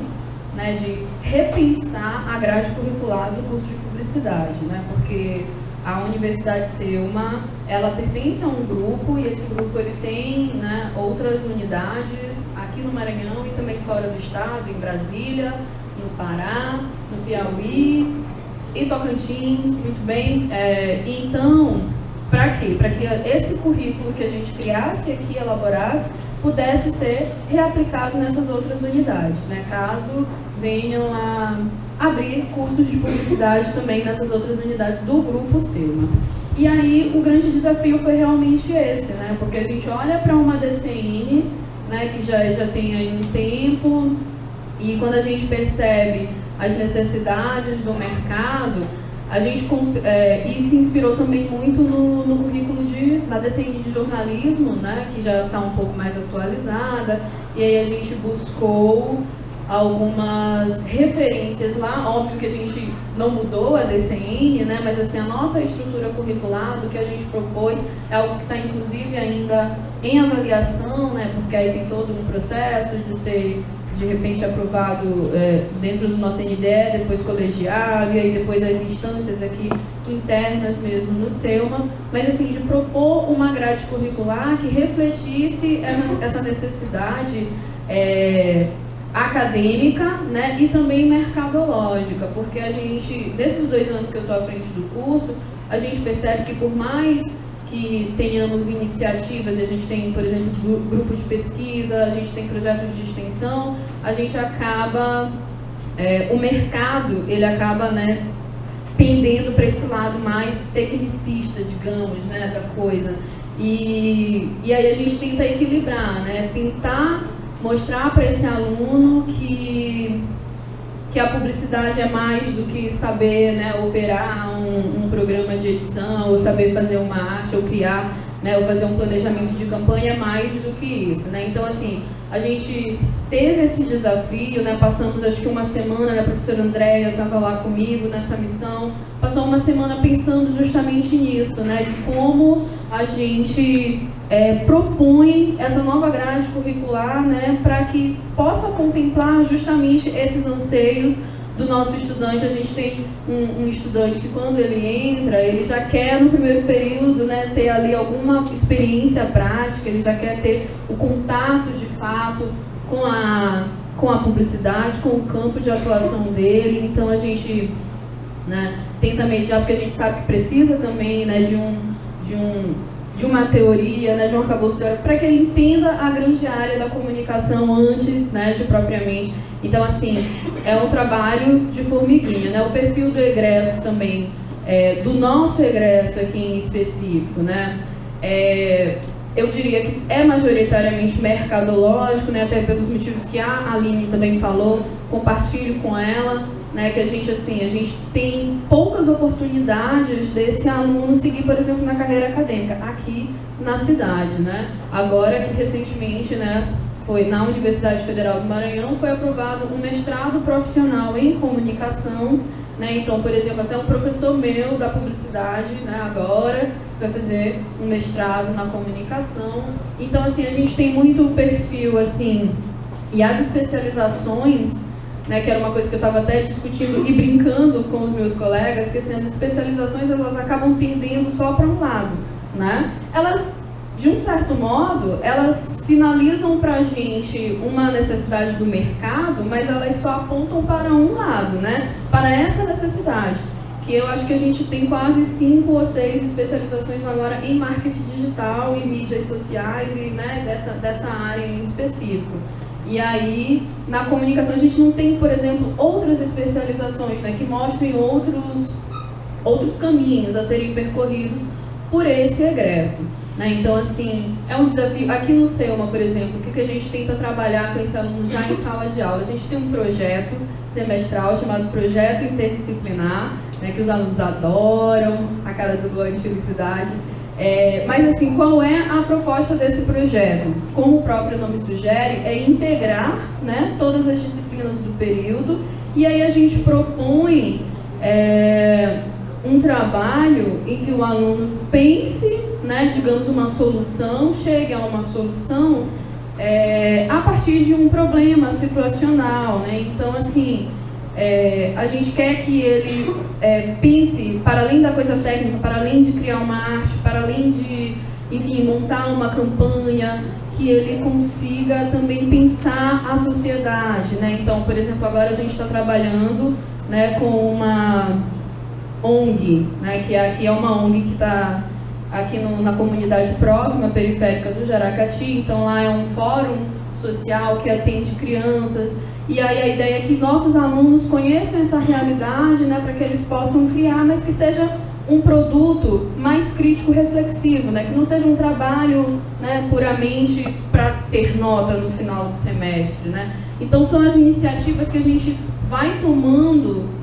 de repensar a grade curricular do curso de publicidade, porque a Universidade Selma, ela pertence a um grupo e esse grupo ele tem outras unidades aqui no Maranhão e também fora do estado, em Brasília, no Pará, no Piauí e Tocantins, muito bem. Então, para quê? Para que esse currículo que a gente criasse aqui, elaborasse, pudesse ser reaplicado nessas outras unidades, caso venham a abrir cursos de publicidade também nessas outras unidades do Grupo Selma. E aí o grande desafio foi realmente esse, porque a gente olha para uma DCN, que já tem aí um tempo, e quando a gente percebe as necessidades do mercado, a gente e se inspirou também muito no currículo na DCN de jornalismo, que já está um pouco mais atualizada, e aí a gente buscou algumas referências lá. Óbvio que a gente não mudou a DCN, mas assim, a nossa estrutura curricular, do que a gente propôs, é algo que está inclusive ainda em avaliação, porque aí tem todo um processo de ser de repente aprovado dentro do nosso NDE, depois colegiado, e aí depois as instâncias aqui internas mesmo no Selma, mas assim, de propor uma grade curricular que refletisse essa necessidade acadêmica, e também mercadológica, porque a gente, nesses 2 anos que eu estou à frente do curso, a gente percebe que por mais que tenhamos iniciativas, a gente tem, por exemplo, grupo de pesquisa, a gente tem projetos de extensão, a gente acaba, o mercado, ele acaba, pendendo para esse lado mais tecnicista, digamos, da coisa. E aí a gente tenta equilibrar, né? Tentar mostrar para esse aluno que a publicidade é mais do que saber, né, operar um programa de edição, ou saber fazer uma arte, ou criar, né, ou fazer um planejamento de campanha, é mais do que isso, né? Então, assim, a gente teve esse desafio, né? Passamos acho que uma semana, né? A professora Andréia estava lá comigo nessa missão, passou uma semana pensando justamente nisso, né? De como a gente propõe essa nova grade curricular, né? Para que possa contemplar justamente esses anseios do nosso estudante. A gente tem um estudante que quando ele entra, ele já quer no primeiro período, né, ter ali alguma experiência prática, ele já quer ter o contato de fato com a publicidade, com o campo de atuação dele. Então a gente, né, tenta mediar, porque a gente sabe que precisa também, né, de uma teoria, né, de um arcabouço teórico, para que ele entenda a grande área da comunicação antes, né, de propriamente. Então, assim, é um trabalho de formiguinha, né? O perfil do egresso também, do nosso egresso aqui em específico, né? Eu diria que é majoritariamente mercadológico, né? Até pelos motivos que a Aline também falou, compartilho com ela, né? Que a gente tem poucas oportunidades desse aluno seguir, por exemplo, na carreira acadêmica aqui na cidade, né? Agora que recentemente, né, foi na Universidade Federal do Maranhão, foi aprovado um mestrado profissional em comunicação, né? Então, por exemplo, até um professor meu da publicidade, né, agora vai fazer um mestrado na comunicação. Então, assim, a gente tem muito perfil, assim, e as especializações, né, que era uma coisa que eu estava até discutindo e brincando com os meus colegas, que assim, as especializações, elas acabam tendendo só para um lado, né? Elas, de um certo modo, elas sinalizam para a gente uma necessidade do mercado, mas elas só apontam para um lado, né? Para essa necessidade, que eu acho que a gente tem quase 5 ou 6 especializações agora em marketing digital e mídias sociais e, né, dessa área em específico. E aí, na comunicação, a gente não tem, por exemplo, outras especializações, né, que mostrem outros caminhos a serem percorridos por esse egresso, né? Então, assim, é um desafio. Aqui no Selma, por exemplo, o que a gente tenta trabalhar com esse aluno já em sala de aula? A gente tem um projeto semestral chamado Projeto Interdisciplinar, né, que os alunos adoram, a cara do Luan de felicidade. Mas, assim, qual é a proposta desse projeto? Como o próprio nome sugere, é integrar, né, todas as disciplinas do período, e aí a gente propõe um trabalho em que o aluno pense, né, digamos, uma solução, chegue a uma solução a partir de um problema situacional, né? Então, assim, a gente quer que ele pense, para além da coisa técnica, para além de criar uma arte, para além de, enfim, montar uma campanha, que ele consiga também pensar a sociedade, né? Então, por exemplo, agora a gente está trabalhando, né, com uma ONG, né, que aqui é uma ONG que está aqui na comunidade próxima, periférica do Jaracati. Então lá é um fórum social que atende crianças, e aí a ideia é que nossos alunos conheçam essa realidade, né, para que eles possam criar, mas que seja um produto mais crítico reflexivo, né, que não seja um trabalho, né, puramente para ter nota no final do semestre, né. Então são as iniciativas que a gente vai tomando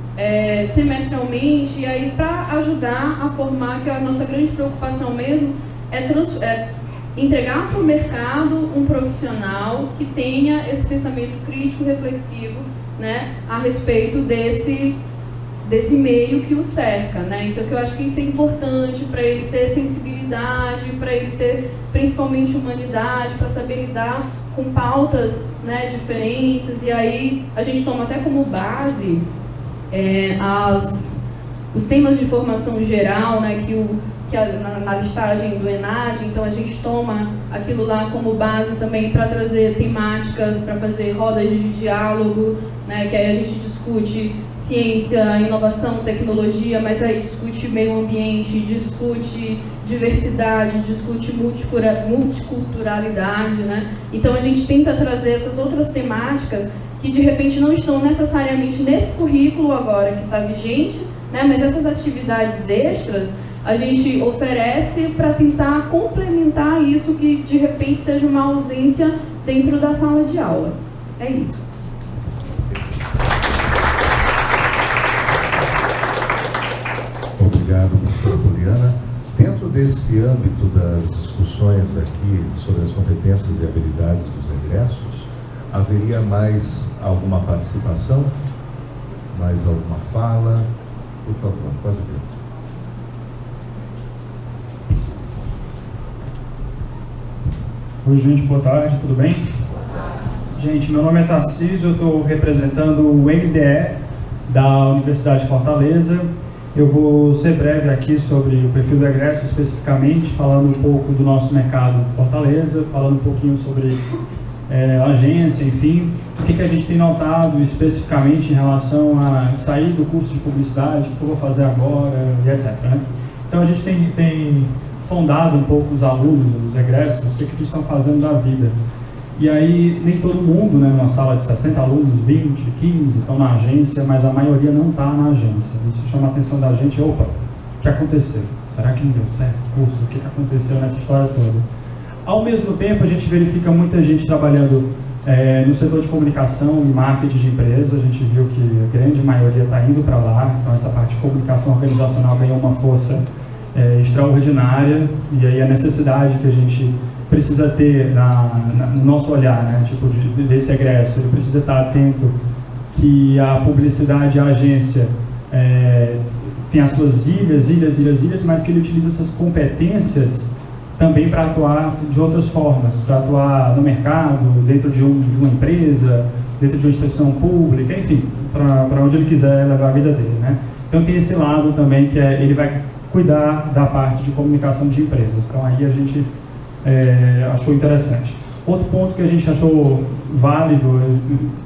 semestralmente, e aí para ajudar a formar, que a nossa grande preocupação mesmo é entregar para o mercado um profissional que tenha esse pensamento crítico, reflexivo, né, a respeito desse meio que o cerca, né? Então, que eu acho que isso é importante para ele ter sensibilidade, para ele ter principalmente humanidade, para saber lidar com pautas, né, diferentes. E aí a gente toma até como base os temas de formação geral, né, na listagem do ENAD. Então a gente toma aquilo lá como base também para trazer temáticas, para fazer rodas de diálogo, né, que aí a gente discute ciência, inovação, tecnologia, mas aí discute meio ambiente, discute diversidade, discute multiculturalidade, né? Então a gente tenta trazer essas outras temáticas que de repente não estão necessariamente nesse currículo agora que está vigente, né? Mas essas atividades extras, a gente oferece para tentar complementar isso que de repente seja uma ausência dentro da sala de aula. É isso. Obrigado, professora Poliana. Dentro desse âmbito das discussões aqui sobre as competências e habilidades dos egressos, haveria mais alguma participação? Mais alguma fala? Por favor, pode vir. Oi, gente, boa tarde, tudo bem? Gente, meu nome é Tarcísio, eu estou representando o MDE da Universidade de Fortaleza. Eu vou ser breve aqui sobre o perfil do egresso, especificamente, falando um pouco do nosso mercado de Fortaleza, falando um pouquinho sobre agência, enfim, o que a gente tem notado especificamente em relação a sair do curso de publicidade, o que eu vou fazer agora, e etc. Né? Então a gente tem sondado um pouco os alunos, os egressos, o que eles estão fazendo da vida. E aí, nem todo mundo, né, numa sala de 60 alunos, 20, 15, estão na agência, mas a maioria não está na agência. Isso chama a atenção da gente. Opa, o que aconteceu? Será que não deu certo o curso? O que aconteceu nessa história toda? Ao mesmo tempo, a gente verifica muita gente trabalhando no setor de comunicação e marketing de empresa. A gente viu que a grande maioria está indo para lá, então essa parte de comunicação organizacional ganhou uma força extraordinária, e aí a necessidade que a gente precisa ter no nosso olhar, né, tipo desse egresso, ele precisa estar atento que a publicidade, a agência tem as suas ilhas, mas que ele utiliza essas competências também para atuar de outras formas, para atuar no mercado, dentro de uma empresa, dentro de uma instituição pública, enfim, para onde ele quiser levar a vida dele, né? Então tem esse lado também que ele vai cuidar da parte de comunicação de empresas. Então aí a gente achou interessante. Outro ponto que a gente achou válido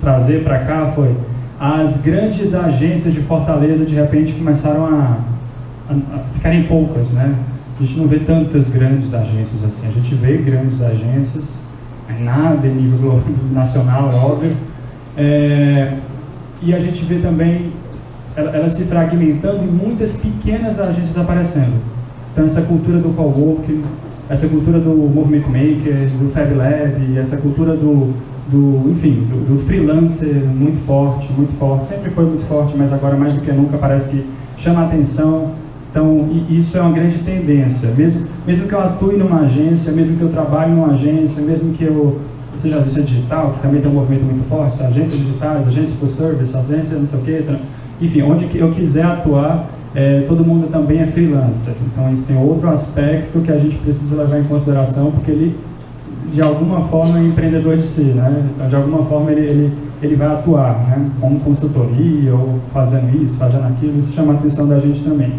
trazer para cá foi as grandes agências de Fortaleza de repente começaram a ficarem poucas, né? A gente não vê tantas grandes agências assim. A gente vê grandes agências, nada em nível nacional, é óbvio. E a gente vê também elas se fragmentando e muitas pequenas agências aparecendo. Então essa cultura do coworking, essa cultura do Movement Maker, do Fab Lab, essa cultura do freelancer muito forte, sempre foi muito forte, mas agora mais do que nunca parece que chama a atenção. Então isso é uma grande tendência, mesmo que eu atue numa agência, mesmo que eu trabalhe numa agência, mesmo que eu seja agência digital, que também tem um movimento muito forte, agências digitais, agências for service, agência não sei o que, enfim, onde eu quiser atuar, todo mundo também é freelancer. Então isso tem outro aspecto que a gente precisa levar em consideração, porque ele, de alguma forma, é empreendedor de si, né? Então, de alguma forma, ele vai atuar, né? Como consultoria, ou fazendo isso, fazendo aquilo, isso chama a atenção da gente também.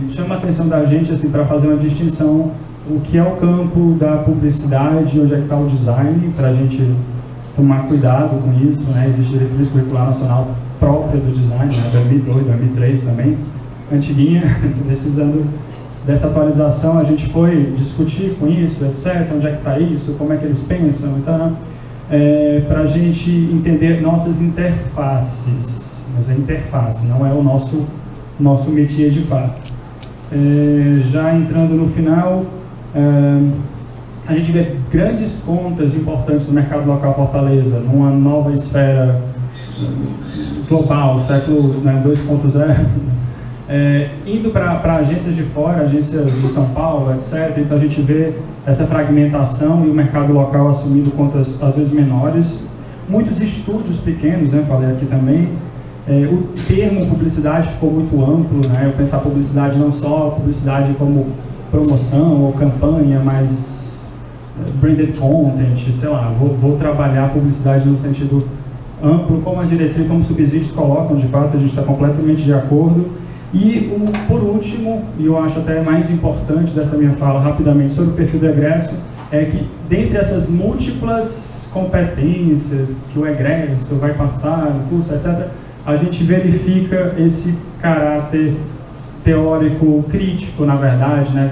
Chama a atenção da gente, assim, para fazer uma distinção, o que é o campo da publicidade, onde é que está o design, para a gente tomar cuidado com isso, né? Existe diretriz curricular nacional própria do design, né? 2002, 2003 também, antiguinha, precisando dessa atualização. A gente foi discutir com isso, etc., onde é que está isso, como é que eles pensam, então, para a gente entender nossas interfaces, mas a interface não é o nosso métier de fato. Já entrando no final, a gente vê grandes contas importantes no mercado local Fortaleza, numa nova esfera global, século 2.0, indo para agências de fora, agências de São Paulo, etc. Então a gente vê essa fragmentação e o mercado local assumindo contas às vezes menores. Muitos estúdios pequenos, né, falei aqui também. O termo publicidade ficou muito amplo, né? Eu pensar publicidade não só publicidade como promoção ou campanha, mas branded content, sei lá, vou trabalhar publicidade no sentido amplo, como as diretrizes, como os subsídios colocam, de fato, a gente está completamente de acordo. E, por último, e eu acho até mais importante dessa minha fala rapidamente sobre o perfil do egresso, é que, dentre essas múltiplas competências que o egresso vai passar no curso, etc., a gente verifica esse caráter teórico crítico, na verdade, né,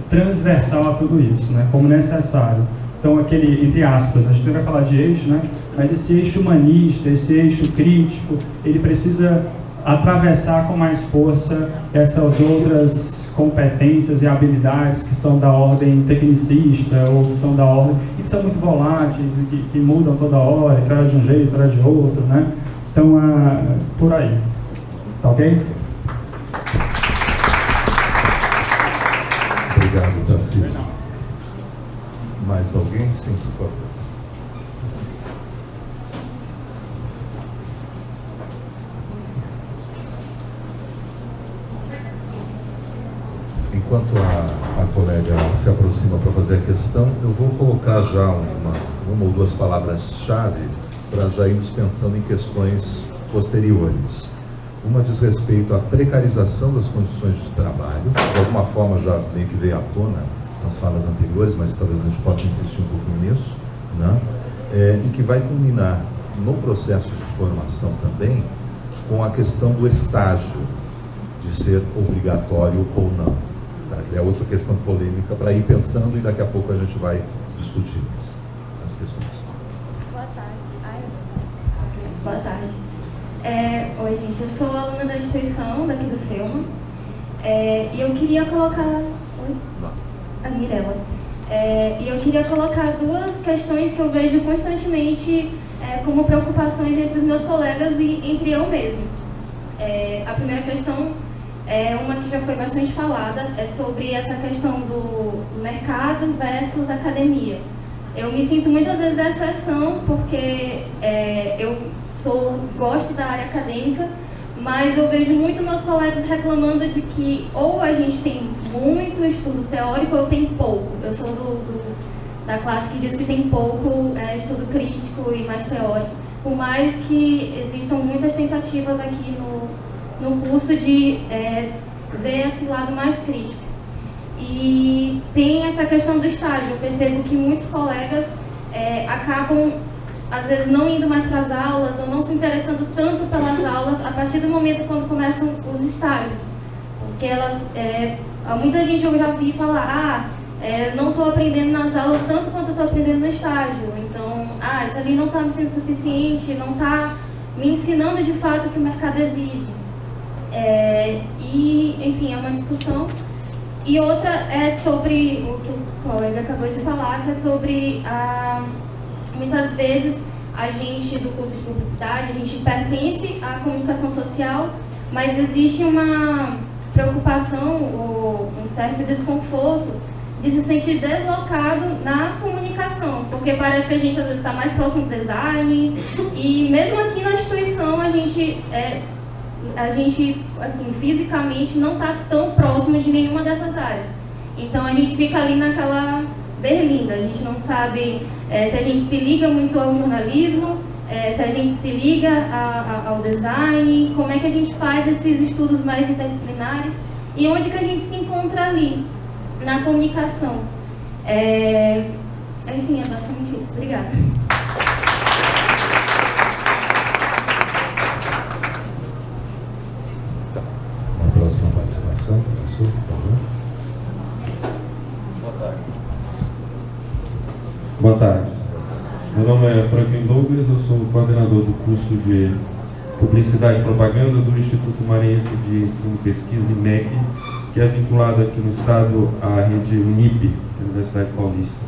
transversal a tudo isso, né, como necessário. Então, aquele, entre aspas, a gente não vai falar de eixo, né, mas esse eixo humanista, esse eixo crítico, ele precisa atravessar com mais força essas outras competências e habilidades que são da ordem tecnicista ou que são da ordem e que são muito voláteis e que mudam toda hora, que era de um jeito, era de outro, né? Então, por aí. Tá ok? Obrigado, Tarcísio. Mais alguém? Sim, por favor. Enquanto a colega se aproxima para fazer a questão, eu vou colocar já uma ou duas palavras-chave para já irmos pensando em questões posteriores. Uma diz respeito à precarização das condições de trabalho, de alguma forma já meio que veio à tona nas falas anteriores, mas talvez a gente possa insistir um pouquinho nisso, né? E que vai culminar no processo de formação também com a questão do estágio, de ser obrigatório ou não. Tá? É outra questão polêmica para ir pensando e daqui a pouco a gente vai discutir as questões. Boa tarde. Boa tarde. Oi, gente. Eu sou aluna da instituição daqui do Selma. E eu queria colocar... Oi? A Mirella. E eu queria colocar duas questões que eu vejo constantemente como preocupações entre os meus colegas e entre eu mesmo. A primeira questão é uma que já foi bastante falada, é sobre essa questão do mercado versus academia. Eu me sinto muitas vezes a exceção, porque eu gosto da área acadêmica, mas eu vejo muito meus colegas reclamando de que ou a gente tem muito estudo teórico ou tem pouco. Eu sou da classe que diz que tem pouco estudo crítico e mais teórico, por mais que existam muitas tentativas aqui no curso de ver esse lado mais crítico. E tem essa questão do estágio. Eu percebo que muitos colegas acabam, às vezes, não indo mais para as aulas ou não se interessando tanto pelas aulas a partir do momento quando começam os estágios. Porque muita gente eu já vi falar, não estou aprendendo nas aulas tanto quanto estou aprendendo no estágio. Então, isso ali não está me sendo suficiente, não está me ensinando de fato o que o mercado exige. Enfim, é uma discussão. E outra é sobre o que o colega acabou de falar, que é sobre, muitas vezes, a gente do curso de publicidade, a gente pertence à comunicação social, mas existe uma preocupação ou um certo desconforto de se sentir deslocado na comunicação, porque parece que a gente às vezes está mais próximo do design, e mesmo aqui na instituição a gente assim, fisicamente não está tão próximo de nenhuma dessas áreas. Então a gente fica ali naquela berlinda, a gente não sabe se a gente se liga muito ao jornalismo, se a gente se liga ao design, como é que a gente faz esses estudos mais interdisciplinares e onde que a gente se encontra ali, na comunicação. Enfim, é basicamente isso. Obrigada. Próxima participação, professor, por favor. Boa tarde. Boa tarde. Meu nome é Franklin Douglas, eu sou coordenador do curso de Publicidade e Propaganda do Instituto Maranhense de Ensino e Pesquisa, IMEC, que é vinculado aqui no estado à rede Unip, Universidade Paulista.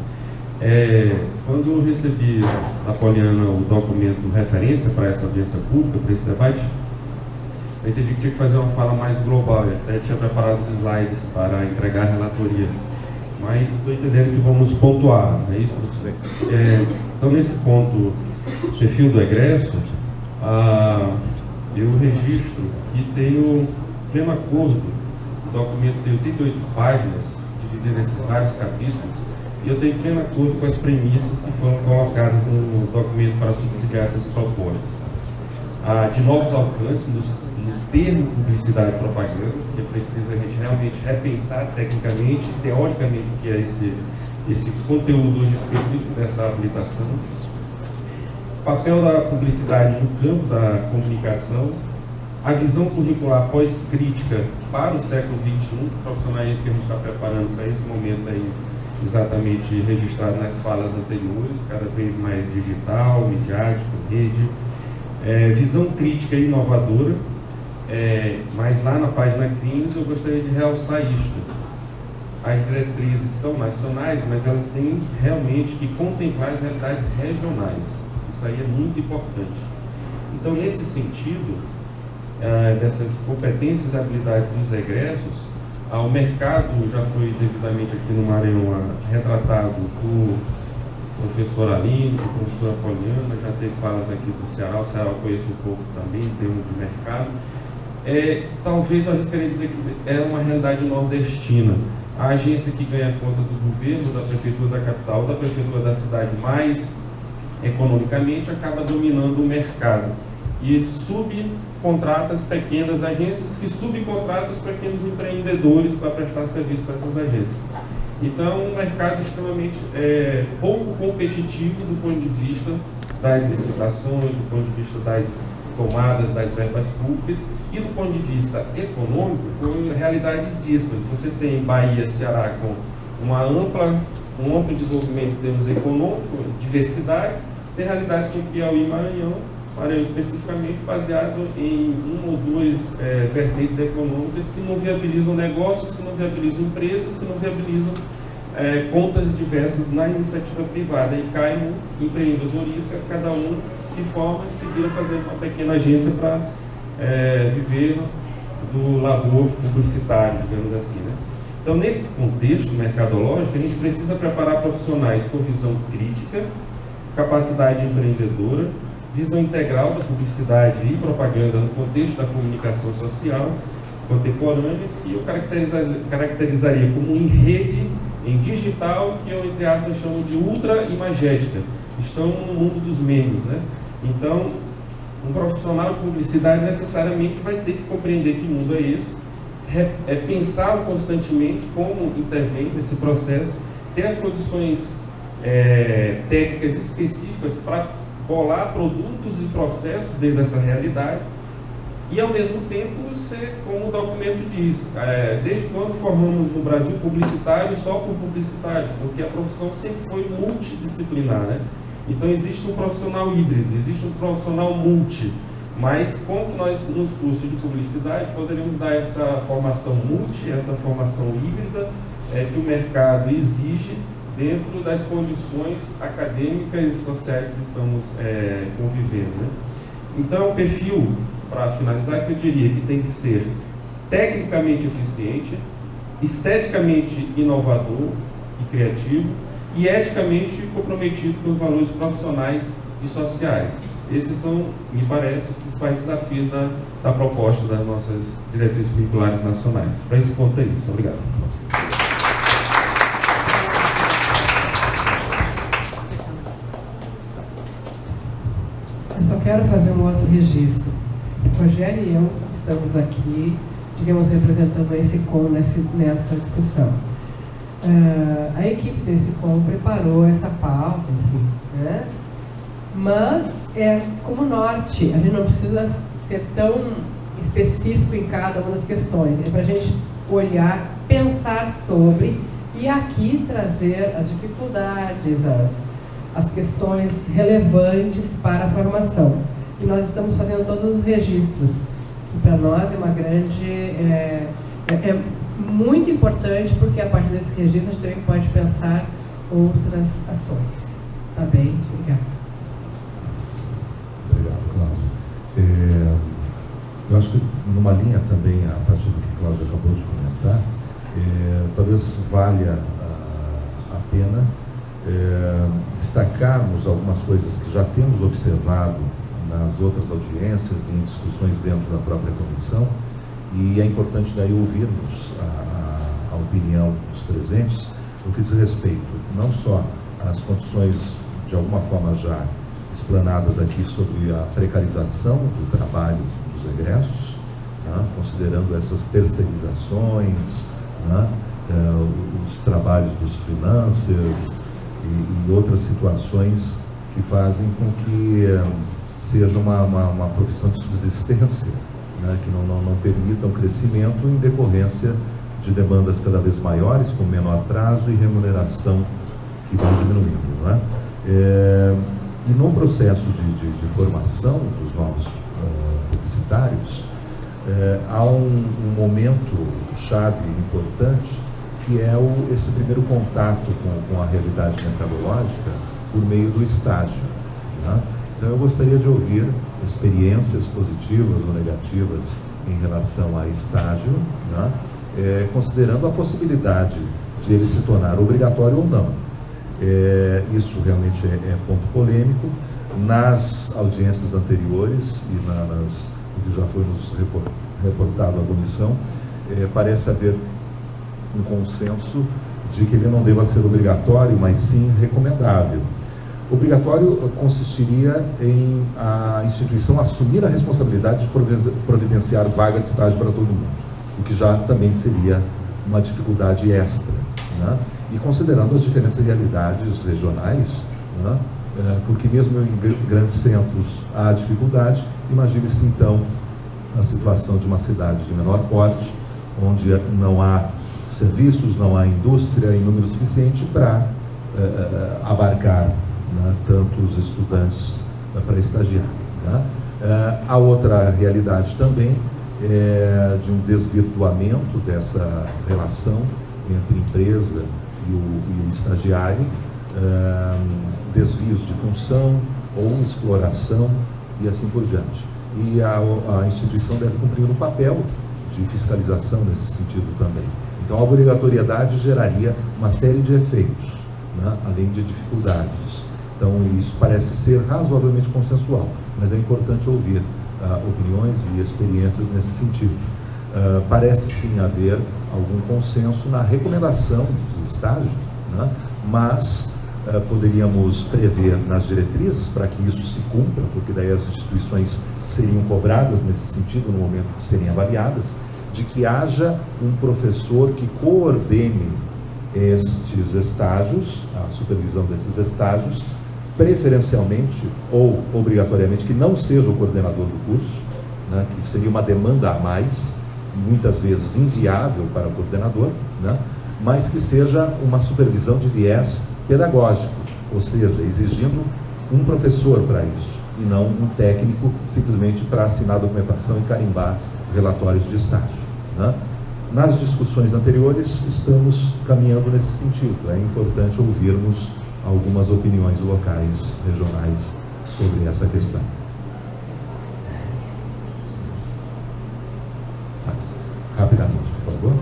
Quando eu recebi da Poliana o documento referência para essa audiência pública, para esse debate, eu entendi que tinha que fazer uma fala mais global. Eu até tinha preparado os slides para entregar a relatoria, mas estou entendendo que vamos pontuar, não é isso? Então, nesse ponto, perfil do egresso, eu registro e tenho pleno acordo. O documento tem 88 páginas, dividido nesses vários capítulos, e eu tenho pleno acordo com as premissas que foram colocadas no documento para subsidiar essas propostas. De novos alcances no termo publicidade e propaganda, que precisa a gente realmente repensar tecnicamente e teoricamente o que é esse conteúdo hoje específico dessa habilitação. O papel da publicidade no campo da comunicação, a visão curricular pós-crítica para o século XXI, profissionais que a gente está preparando para esse momento aí, exatamente registrado nas falas anteriores, cada vez mais digital, midiático, rede. Visão crítica e inovadora, Mas lá na página 15 eu gostaria de realçar isto. As diretrizes são nacionais, mas elas têm realmente que contemplar as realidades regionais. Isso aí é muito importante. Então, nesse sentido, dessas competências e habilidades dos egressos, o mercado já foi devidamente aqui no Maranhão retratado por professor Aline, por professora Poliana, já teve falas aqui do Ceará, o Ceará eu conheço um pouco também em termos de mercado. Talvez eu arriscaria dizer que é uma realidade nordestina. A agência que ganha conta do governo, da prefeitura da capital, da prefeitura da cidade mais economicamente, acaba dominando o mercado e subcontrata as pequenas agências que subcontratam os pequenos empreendedores para prestar serviço para essas agências. Então, um mercado extremamente pouco competitivo do ponto de vista das licitações, do ponto de vista das tomadas das verbas públicas e do ponto de vista econômico, com realidades díspares. Você tem Bahia, Ceará com um amplo desenvolvimento em termos econômicos, diversidade, tem realidades como Piauí e Maranhão especificamente baseado em uma ou duas vertentes econômicas que não viabilizam negócios, que não viabilizam empresas, que não viabilizam contas diversas na iniciativa privada e cai no empreendedorismo, cada um se forma e se vira fazendo uma pequena agência para viver do labor publicitário, digamos assim, né? Então, nesse contexto mercadológico, a gente precisa preparar profissionais com visão crítica, capacidade empreendedora, visão integral da publicidade e propaganda no contexto da comunicação social contemporânea, que eu caracterizaria como em rede, em digital, que eu, entre aspas, chamo de ultra-imagética. Estão no mundo dos memes, né? Então, um profissional de publicidade necessariamente vai ter que compreender que mundo é esse, pensá-lo constantemente, como intervém nesse processo, ter as condições técnicas específicas para bolar produtos e processos dentro dessa realidade e, ao mesmo tempo, ser, como o documento diz, desde quando formamos no Brasil publicitários só por publicitários, porque a profissão sempre foi multidisciplinar, né? Então, existe um profissional híbrido, existe um profissional multi, mas como nós, nos cursos de publicidade, poderíamos dar essa formação multi, essa formação híbrida que o mercado exige dentro das condições acadêmicas e sociais que estamos convivendo, né? Então, o perfil, para finalizar, que eu diria que tem que ser tecnicamente eficiente, esteticamente inovador e criativo e eticamente comprometido com os valores profissionais e sociais. Esses são, me parece, os principais desafios da proposta das nossas diretrizes curriculares nacionais. Para esse ponto é isso. Obrigado. Eu só quero fazer um outro registro. Rogério e eu estamos aqui, digamos, representando a ESICOM nessa discussão. A equipe do ESICOM preparou essa pauta, enfim, né? Mas como norte, a gente não precisa ser tão específico em cada uma das questões. É para a gente olhar, pensar sobre e aqui trazer as dificuldades, as questões relevantes para a formação. E nós estamos fazendo todos os registros, que para nós é uma grande... é muito importante, porque a partir desses registros a gente também pode pensar outras ações. Tá bem? Obrigada. Obrigado, Cláudio. Eu acho que numa linha também, a partir do que Cláudio acabou de comentar, talvez valha a pena destacarmos algumas coisas que já temos observado nas outras audiências e em discussões dentro da própria comissão, e é importante daí ouvirmos a opinião dos presentes no que diz respeito não só às condições de alguma forma já explanadas aqui sobre a precarização do trabalho dos egressos, né, considerando essas terceirizações, né, os trabalhos dos freelancers e outras situações que fazem com que seja uma profissão de subsistência, né, que não permita um crescimento em decorrência de demandas cada vez maiores, com menor prazo e remuneração que vão diminuindo, não é? E no processo de formação dos novos publicitários, há um momento chave importante, que é esse primeiro contato com a realidade mercadológica por meio do estágio, né? Então eu gostaria de ouvir experiências positivas ou negativas em relação a estágio, né? Considerando a possibilidade de ele se tornar obrigatório ou não. Isso realmente é ponto polêmico. Nas audiências anteriores e o que já foi nos reportado à comissão, parece haver um consenso de que ele não deva ser obrigatório, mas sim recomendável. Obrigatório consistiria em a instituição assumir a responsabilidade de providenciar vaga de estágio para todo mundo, o que já também seria uma dificuldade extra, né? E considerando as diferentes realidades regionais, né? Porque mesmo em grandes centros há dificuldade, imagine-se então a situação de uma cidade de menor porte, onde não há serviços, não há indústria em número suficiente para abarcar, né, tantos estudantes para estagiar, né? A outra realidade também é de um desvirtuamento dessa relação entre empresa e o estagiário, desvios de função ou exploração e assim por diante. E a instituição deve cumprir um papel de fiscalização nesse sentido também. Então a obrigatoriedade geraria uma série de efeitos, né, além de dificuldades. Então isso parece ser razoavelmente consensual, mas é importante ouvir opiniões e experiências nesse sentido. Parece sim haver algum consenso na recomendação do estágio, né, mas poderíamos prever nas diretrizes para que isso se cumpra, porque daí as instituições seriam cobradas nesse sentido no momento de serem avaliadas, de que haja um professor que coordene estes estágios, a supervisão desses estágios, preferencialmente ou obrigatoriamente que não seja o coordenador do curso, né, que seria uma demanda a mais, muitas vezes inviável para o coordenador, né, mas que seja uma supervisão de viés pedagógico, ou seja, exigindo um professor para isso, e não um técnico simplesmente para assinar a documentação e carimbar relatórios de estágio, né? Nas discussões anteriores, estamos caminhando nesse sentido. É importante ouvirmos algumas opiniões locais, regionais, sobre essa questão. Rapidamente, por favor.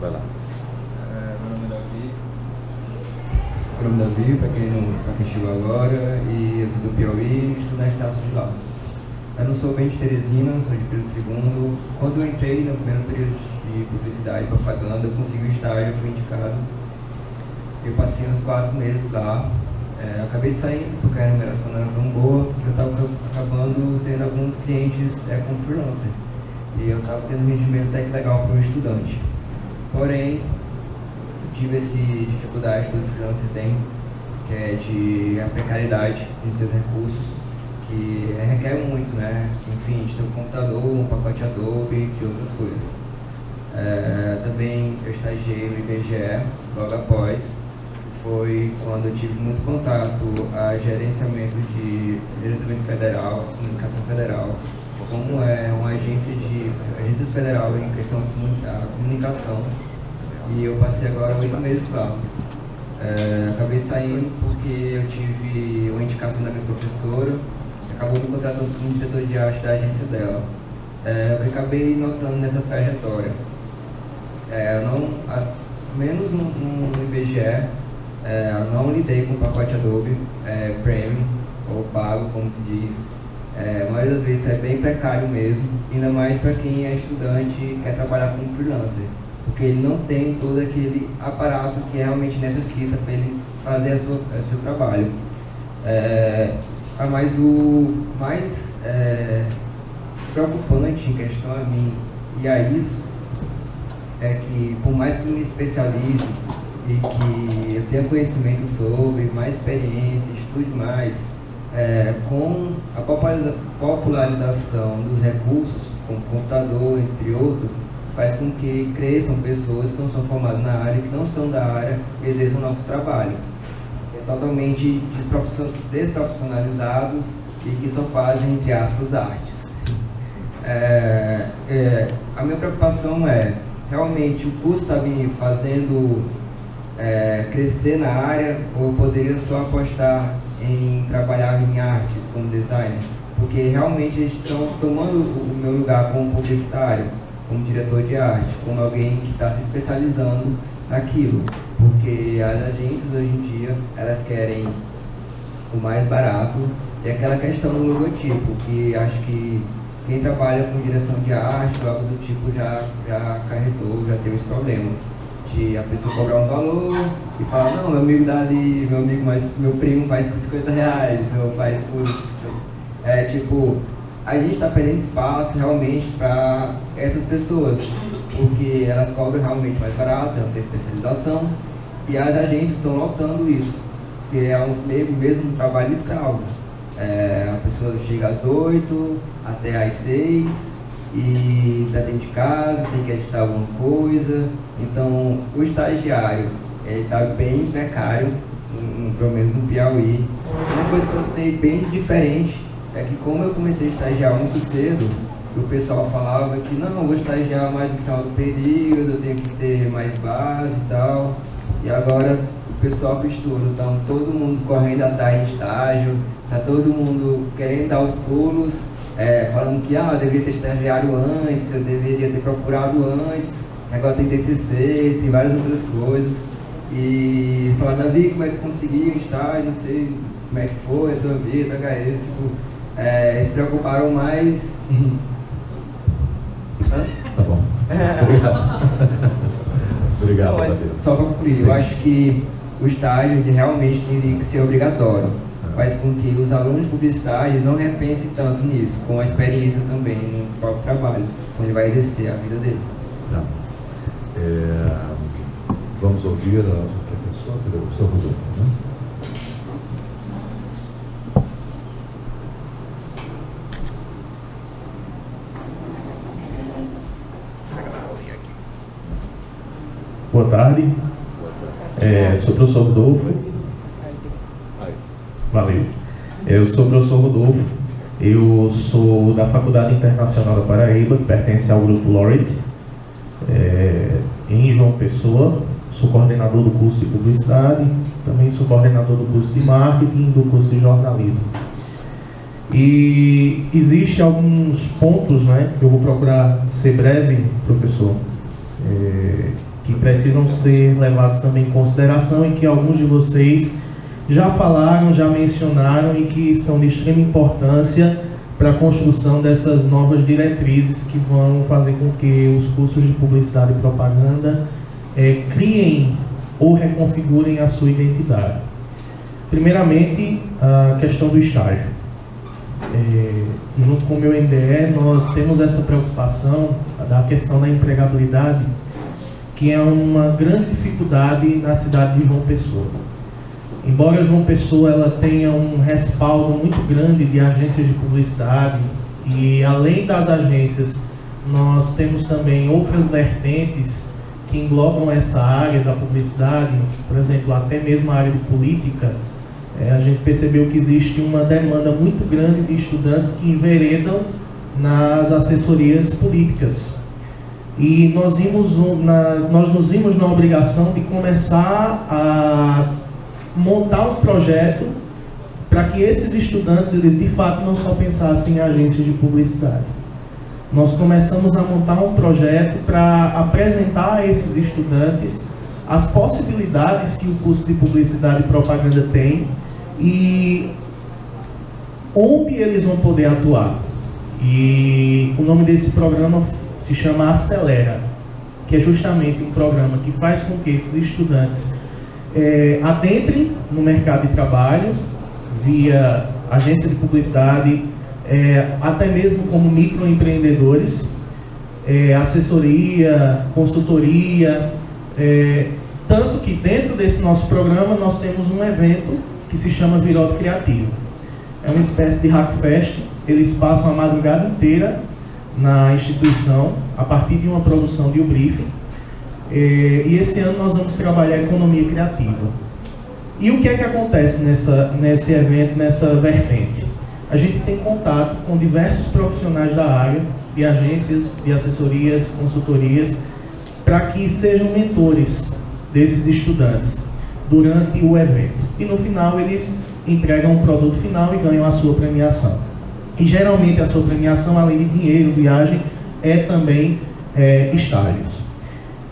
Vai lá. Meu nome é Davi, para quem chegou agora, e eu sou do Piauí e estudo na Estácio de lá. Eu não sou bem de Teresina, sou de Pedro II. Quando eu entrei no primeiro período de publicidade e propaganda, eu consegui o estágio, fui indicado. Eu passei uns 4 meses lá. Acabei saindo porque a remuneração não era tão boa, eu estava acabando tendo alguns clientes como freelancer. E eu estava tendo um rendimento até que legal para um estudante. Porém, tive essa dificuldade que todo freelancer tem, que é de a precariedade em seus recursos, que requer muito, né? Enfim, de ter um computador, um pacote Adobe, entre outras coisas. Também eu estagiei no IBGE, logo após. Foi quando eu tive muito contato a gerenciamento federal, comunicação federal, como é uma agência federal em questão da comunicação. E eu passei agora 8 meses lá. Acabei saindo porque eu tive uma indicação da minha professora, que acabou me contratando como diretor de arte da agência dela. Eu acabei notando nessa trajetória. Menos no IBGE, não lidei com o pacote Adobe Premium, ou pago, como se diz. A maioria das vezes é bem precário mesmo, ainda mais para quem é estudante e quer trabalhar como freelancer, porque ele não tem todo aquele aparato que realmente necessita para ele fazer seu trabalho. Mas o mais preocupante em questão a mim e a isso é que, por mais que eu me especialize e que eu tenha conhecimento sobre, mais experiência, estude mais, com a popularização dos recursos, como computador, entre outros, faz com que cresçam pessoas que não são formadas na área, que não são da área e exerçam o nosso trabalho. Totalmente desprofissionalizados e que só fazem, entre aspas, artes. A minha preocupação é, realmente, o curso está me fazendo crescer na área, ou eu poderia só apostar em trabalhar em artes como designer? Porque realmente eles estão tomando o meu lugar como publicitário, como diretor de arte, como alguém que está se especializando naquilo. Porque as agências hoje em dia, elas querem o mais barato. Tem aquela questão do logotipo, que acho que quem trabalha com direção de arte ou algo do tipo já acarretou, já teve esse problema. De a pessoa cobrar um valor e falar, não, meu amigo dali, meu primo faz por R$50, ou faz por... a gente está perdendo espaço realmente para essas pessoas, porque elas cobram realmente mais barato, não tem especialização, e as agências estão notando isso, que é mesmo um trabalho escravo. A pessoa chega às 8 até às 6 e está dentro de casa, tem que editar alguma coisa. Então o estagiário está bem precário, pelo menos no Piauí. Uma coisa que eu notei bem diferente é que, como eu comecei a estagiar muito cedo, o pessoal falava que não, eu vou estagiar mais no final do período, eu tenho que ter mais base e tal. E agora o pessoal que estuda, então todo mundo correndo atrás de estágio, está todo mundo querendo dar os pulos, falando que eu deveria ter estagiário antes, eu deveria ter procurado antes, agora tem TCC, tem várias outras coisas. E falaram, Davi, como é que tu conseguiu um estágio, não sei como é que foi a tua vida, HE, se preocuparam mais em... Tá bom. Obrigado. Obrigado, não, só para concluir, eu acho que o estágio realmente teria que ser obrigatório. Faz com que os alunos de publicidade não repensem tanto nisso, com a experiência também no próprio trabalho, onde vai exercer a vida dele. Tá. Vamos ouvir a professora, o professor Rodolfo, né? Boa tarde. Sou o professor Rodolfo. Valeu. Eu sou o professor Rodolfo. Eu sou da Faculdade Internacional da Paraíba, que pertence ao Grupo Laureate, em João Pessoa. Sou coordenador do curso de Publicidade, também sou coordenador do curso de Marketing e do curso de Jornalismo. E existem alguns pontos, né, que eu vou procurar ser breve, professor, que precisam ser levados também em consideração e que alguns de vocês já falaram, já mencionaram e que são de extrema importância para a construção dessas novas diretrizes que vão fazer com que os cursos de Publicidade e Propaganda criem ou reconfigurem a sua identidade. Primeiramente, a questão do estágio. Junto com o meu NDE, nós temos essa preocupação da questão da empregabilidade, que é uma grande dificuldade na cidade de João Pessoa. Embora João Pessoa ela tenha um respaldo muito grande de agências de publicidade, e além das agências, nós temos também outras vertentes que englobam essa área da publicidade, por exemplo, até mesmo a área de política. A gente percebeu que existe uma demanda muito grande de estudantes que enveredam nas assessorias políticas. E nós nos vimos na obrigação de começar a montar um projeto para que esses estudantes, eles de fato não só pensassem em agências de publicidade. Nós começamos a montar um projeto para apresentar a esses estudantes as possibilidades que o curso de Publicidade e Propaganda tem e onde eles vão poder atuar. E o nome desse programa se chama Acelera, que é justamente um programa que faz com que esses estudantes adentrem no mercado de trabalho via agência de publicidade, até mesmo como microempreendedores, assessoria, consultoria, tanto que dentro desse nosso programa nós temos um evento que se chama Virote Criativo. É uma espécie de hackfest. Eles passam a madrugada inteira na instituição a partir de uma produção de um briefing, e esse ano nós vamos trabalhar a economia criativa. E o que é que acontece nesse evento, nessa vertente? a gente tem contato com diversos profissionais da área, de agências, de assessorias, consultorias, para que sejam mentores desses estudantes durante o evento. E no final eles entregam um produto final e ganham a sua premiação. E geralmente a sua premiação, além de dinheiro, viagem, é também estágios.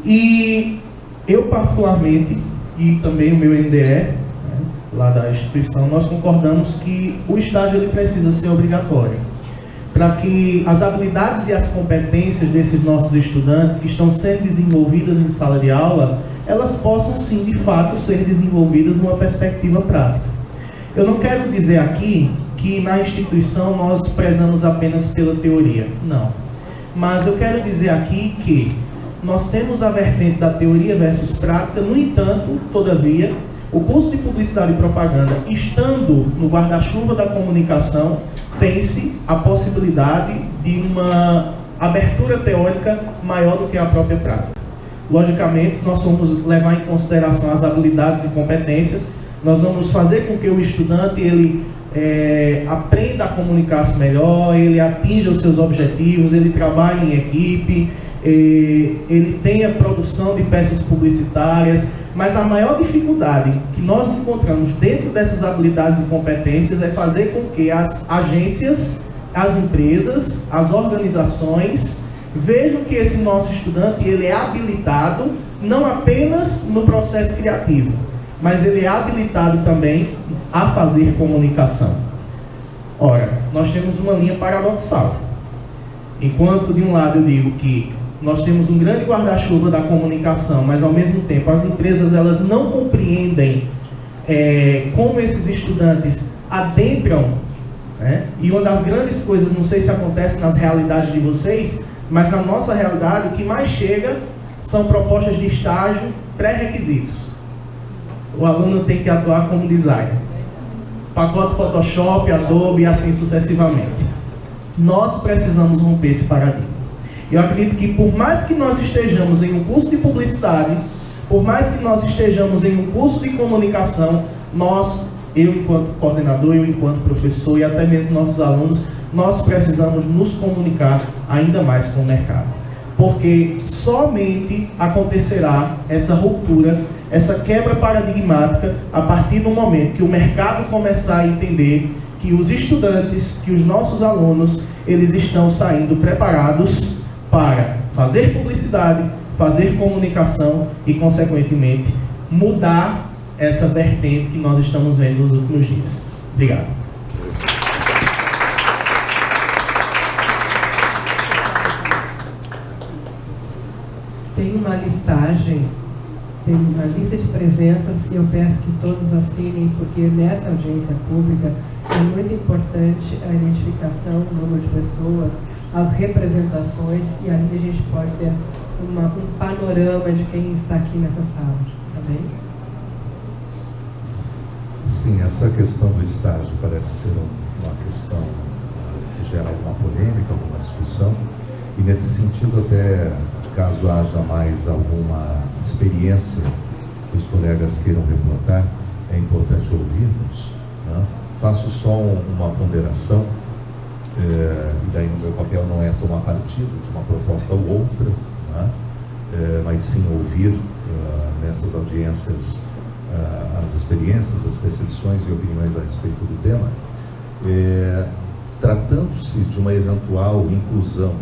E eu particularmente, e também o meu NDE, lá da instituição, nós concordamos que o estágio ele precisa ser obrigatório, para que as habilidades e as competências desses nossos estudantes que estão sendo desenvolvidas em sala de aula, elas possam sim, de fato, ser desenvolvidas numa perspectiva prática. Eu não quero dizer aqui que na instituição nós prezamos apenas pela teoria, não. Mas eu quero dizer aqui que nós temos a vertente da teoria versus prática, no entanto, todavia, o curso de Publicidade e Propaganda, estando no guarda-chuva da comunicação, tem-se a possibilidade de uma abertura teórica maior do que a própria prática. Logicamente, se nós formos levar em consideração as habilidades e competências, nós vamos fazer com que o estudante ele aprenda a comunicar-se melhor, ele atinja os seus objetivos, ele trabalhe em equipe, ele tenha produção de peças publicitárias, mas a maior dificuldade que nós encontramos dentro dessas habilidades e competências é fazer com que as agências, as empresas, as organizações vejam que esse nosso estudante ele é habilitado não apenas no processo criativo, mas ele é habilitado também a fazer comunicação. Ora, nós temos uma linha paradoxal. Enquanto de um lado eu digo que nós temos um grande guarda-chuva da comunicação, mas ao mesmo tempo as empresas elas não compreendem como esses estudantes adentram, né? E uma das grandes coisas, não sei se acontece nas realidades de vocês, mas na nossa realidade o que mais chega são propostas de estágio pré-requisitos. O aluno tem que atuar como designer, pacote Photoshop, Adobe e assim sucessivamente. Nós precisamos romper esse paradigma. Eu acredito que por mais que nós estejamos em um curso de publicidade, por mais que nós estejamos em um curso de comunicação, eu enquanto coordenador, eu enquanto professor e até mesmo nossos alunos, nós precisamos nos comunicar ainda mais com o mercado. Porque somente acontecerá essa ruptura, essa quebra paradigmática, a partir do momento que o mercado começar a entender que os estudantes, que os nossos alunos, eles estão saindo preparados para fazer publicidade, fazer comunicação e, consequentemente, mudar essa vertente que nós estamos vendo nos últimos dias. Obrigado. Tem uma listagem, tem uma lista de presenças e eu peço que todos assinem, porque nessa audiência pública é muito importante a identificação, o número de pessoas, as representações, e ali a gente pode ter um panorama de quem está aqui nessa sala, tá bem? Sim, essa questão do estágio parece ser uma questão que gera alguma polêmica, alguma discussão, e nesse sentido até, caso haja mais alguma experiência que os colegas queiram reportar, é importante ouvirmos, né? Faço só uma ponderação, e daí no meu papel não é tomar partido de uma proposta ou outra, né? Mas sim ouvir nessas audiências as experiências, as percepções e opiniões a respeito do tema. Tratando-se de uma eventual inclusão,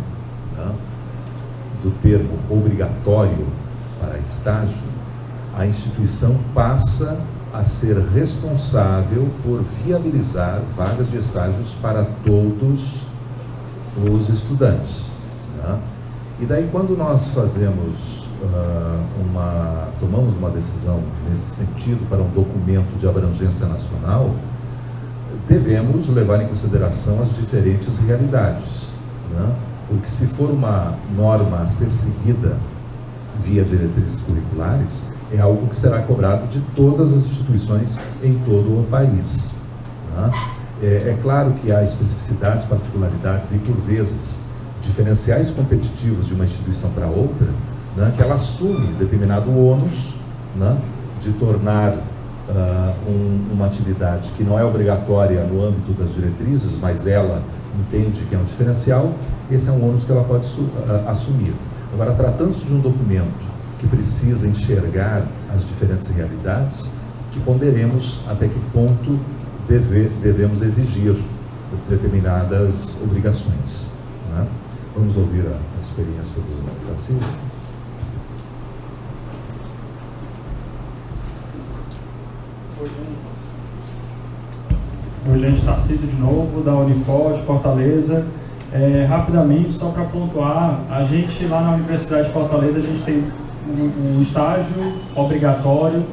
né, do termo obrigatório para estágio, a instituição passa a ser responsável por viabilizar vagas de estágios para todos os estudantes, né? E daí quando nós fazemos tomamos uma decisão nesse sentido para um documento de abrangência nacional, devemos levar em consideração as diferentes realidades, né? Porque se for uma norma a ser seguida via diretrizes curriculares, é algo que será cobrado de todas as instituições em todo o país, né? É claro que há especificidades, particularidades e, por vezes, diferenciais competitivos de uma instituição para outra, né, que ela assume determinado ônus, né, de tornar uma atividade que não é obrigatória no âmbito das diretrizes, mas ela entende que é um diferencial, esse é um ônus que ela pode assumir. Agora, tratando-se de um documento que precisa enxergar as diferentes realidades, que ponderemos até que ponto devemos exigir determinadas obrigações, né? Vamos ouvir a experiência do Tarcísio. Oi, gente, Tarcísio de novo, da Unifor, de Fortaleza. Rapidamente, só para pontuar, a gente lá na Universidade de Fortaleza, a gente tem um estágio obrigatório,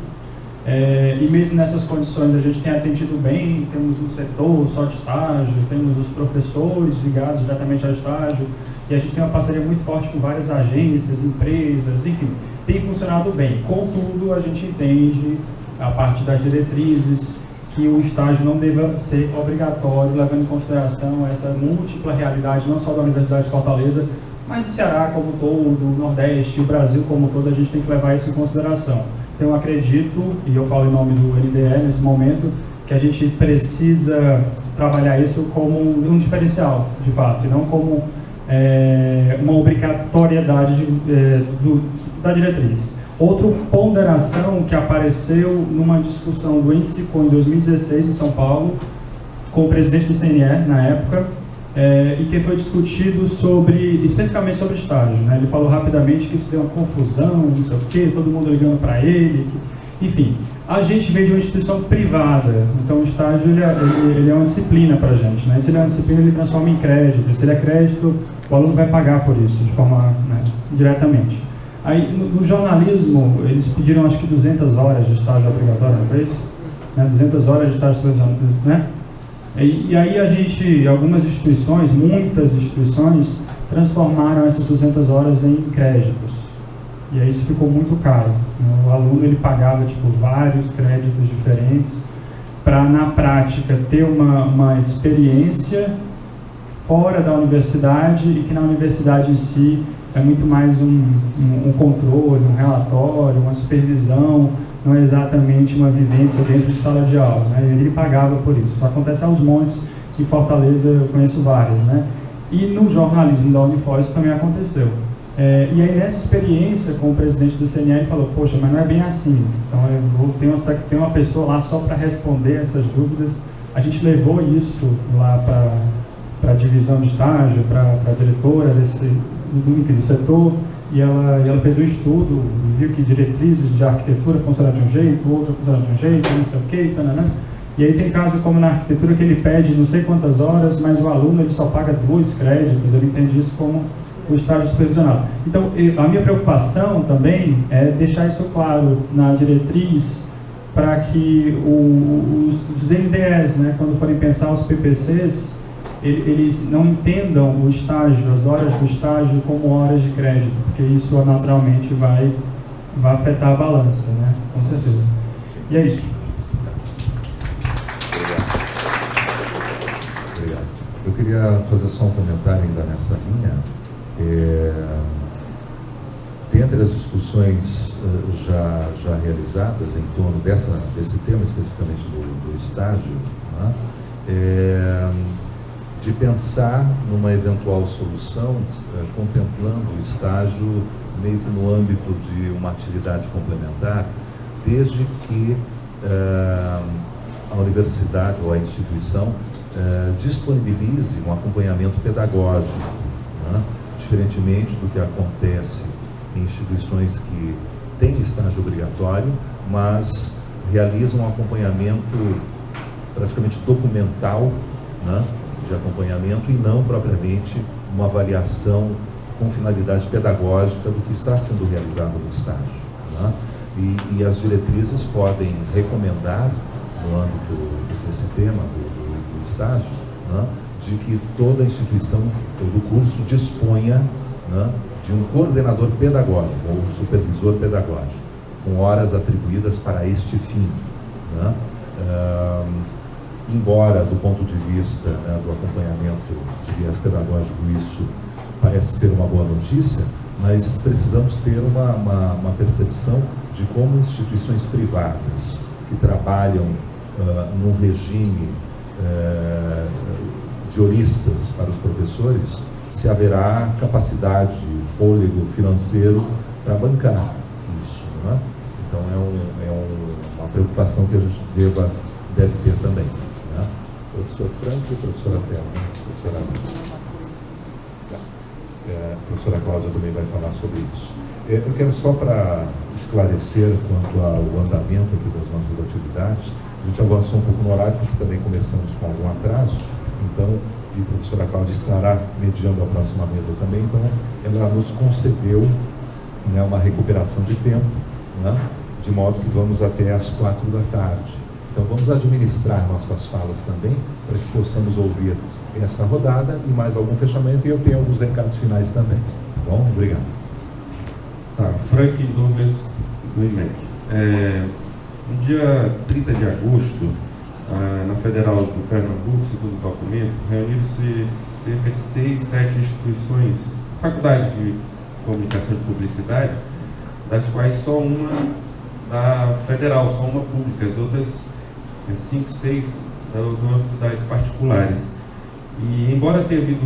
e mesmo nessas condições a gente tem atendido bem, temos um setor só de estágio, temos os professores ligados diretamente ao estágio, e a gente tem uma parceria muito forte com várias agências, empresas, enfim, tem funcionado bem. Contudo, a gente entende, a partir das diretrizes, que o estágio não deva ser obrigatório, levando em consideração essa múltipla realidade, não só da Universidade de Fortaleza, mas do Ceará como todo, do Nordeste, o Brasil como todo, a gente tem que levar isso em consideração. Então, eu acredito, e eu falo em nome do NDE nesse momento, que a gente precisa trabalhar isso como um diferencial, de fato, e não como uma obrigatoriedade da diretriz. Outra ponderação que apareceu numa discussão do ENSICO em 2016 em São Paulo, com o presidente do CNE na época, e que foi discutido especificamente sobre estágio, né? Ele falou rapidamente que isso deu uma confusão, não sei o quê, todo mundo ligando para ele, enfim. A gente veio de uma instituição privada, então o estágio ele é uma disciplina para a gente, né? Se ele é uma disciplina, ele transforma em crédito, se ele é crédito, o aluno vai pagar por isso, de forma, né, diretamente. Aí, no jornalismo, eles pediram acho que 200 horas de estágio obrigatório, não foi isso? 200 horas de estágio supervisionado, né? E aí algumas instituições, muitas instituições, transformaram essas 200 horas em créditos. E aí isso ficou muito caro. O aluno ele pagava vários créditos diferentes para, na prática, ter uma experiência fora da universidade, e que na universidade em si é muito mais um controle, um relatório, uma supervisão, não é exatamente uma vivência dentro de sala de aula, né? Ele pagava por isso. Isso acontece aos montes, em Fortaleza eu conheço várias, né? E no jornalismo da Unifor isso também aconteceu. E aí nessa experiência com o presidente do CNE, ele falou, poxa, mas não é bem assim. Então eu vou ter uma pessoa lá só para responder essas dúvidas. A gente levou isso lá para a divisão de estágio, para a diretora do setor, e ela fez um estudo e viu que diretrizes de arquitetura funcionam de um jeito, outra funciona de um jeito, não sei o que, e aí tem caso como na arquitetura que ele pede não sei quantas horas, mas o aluno ele só paga 2 créditos, ele entende isso como o estágio supervisionado. Então, a minha preocupação também é deixar isso claro na diretriz, para que os DNDEs, né, quando forem pensar os PPCs, eles não entendam o estágio, as horas do estágio como horas de crédito, porque isso naturalmente vai afetar a balança, né? Com certeza. E é isso. Obrigado. Eu queria fazer só um comentário ainda nessa linha. Dentre as discussões já realizadas em torno desse tema, especificamente do estágio, né? De pensar numa eventual solução contemplando o estágio meio que no âmbito de uma atividade complementar, desde que a universidade ou a instituição disponibilize um acompanhamento pedagógico, né? Diferentemente do que acontece em instituições que têm estágio obrigatório, mas realizam um acompanhamento praticamente documental, né? De acompanhamento, e não propriamente uma avaliação com finalidade pedagógica do que está sendo realizado no estágio, né? E as diretrizes podem recomendar, no âmbito desse tema do estágio, né, de que toda a instituição, todo curso disponha, né, de um coordenador pedagógico ou um supervisor pedagógico, com horas atribuídas para este fim, né? Embora, do ponto de vista, né, do acompanhamento de viés pedagógico, isso parece ser uma boa notícia, mas precisamos ter uma percepção de como instituições privadas que trabalham num regime de horistas para os professores, se haverá capacidade, fôlego financeiro para bancar isso, não é? Então uma preocupação que a gente deve ter também, né? Professor Franco e professora Thelma, a professora Cláudia também vai falar sobre isso. Eu quero só para esclarecer quanto ao andamento aqui das nossas atividades. A gente avançou um pouco no horário, porque também começamos com algum atraso, então, e a professora Cláudia estará mediando a próxima mesa também, então ela nos concedeu, né, uma recuperação de tempo, né, de modo que vamos até às 4 da tarde. Então vamos administrar nossas falas também, para que possamos ouvir essa rodada e mais algum fechamento, e eu tenho alguns recados finais também. Tá bom? Obrigado. Tá, Frank Douglas do IMEC. No dia 30 de agosto, na Federal do Pernambuco, segundo o documento, reuniram-se cerca de 6, 7 instituições, faculdades de comunicação e publicidade, das quais só uma da Federal, só uma pública, as outras 5, 6 no âmbito das particulares. E embora tenha havido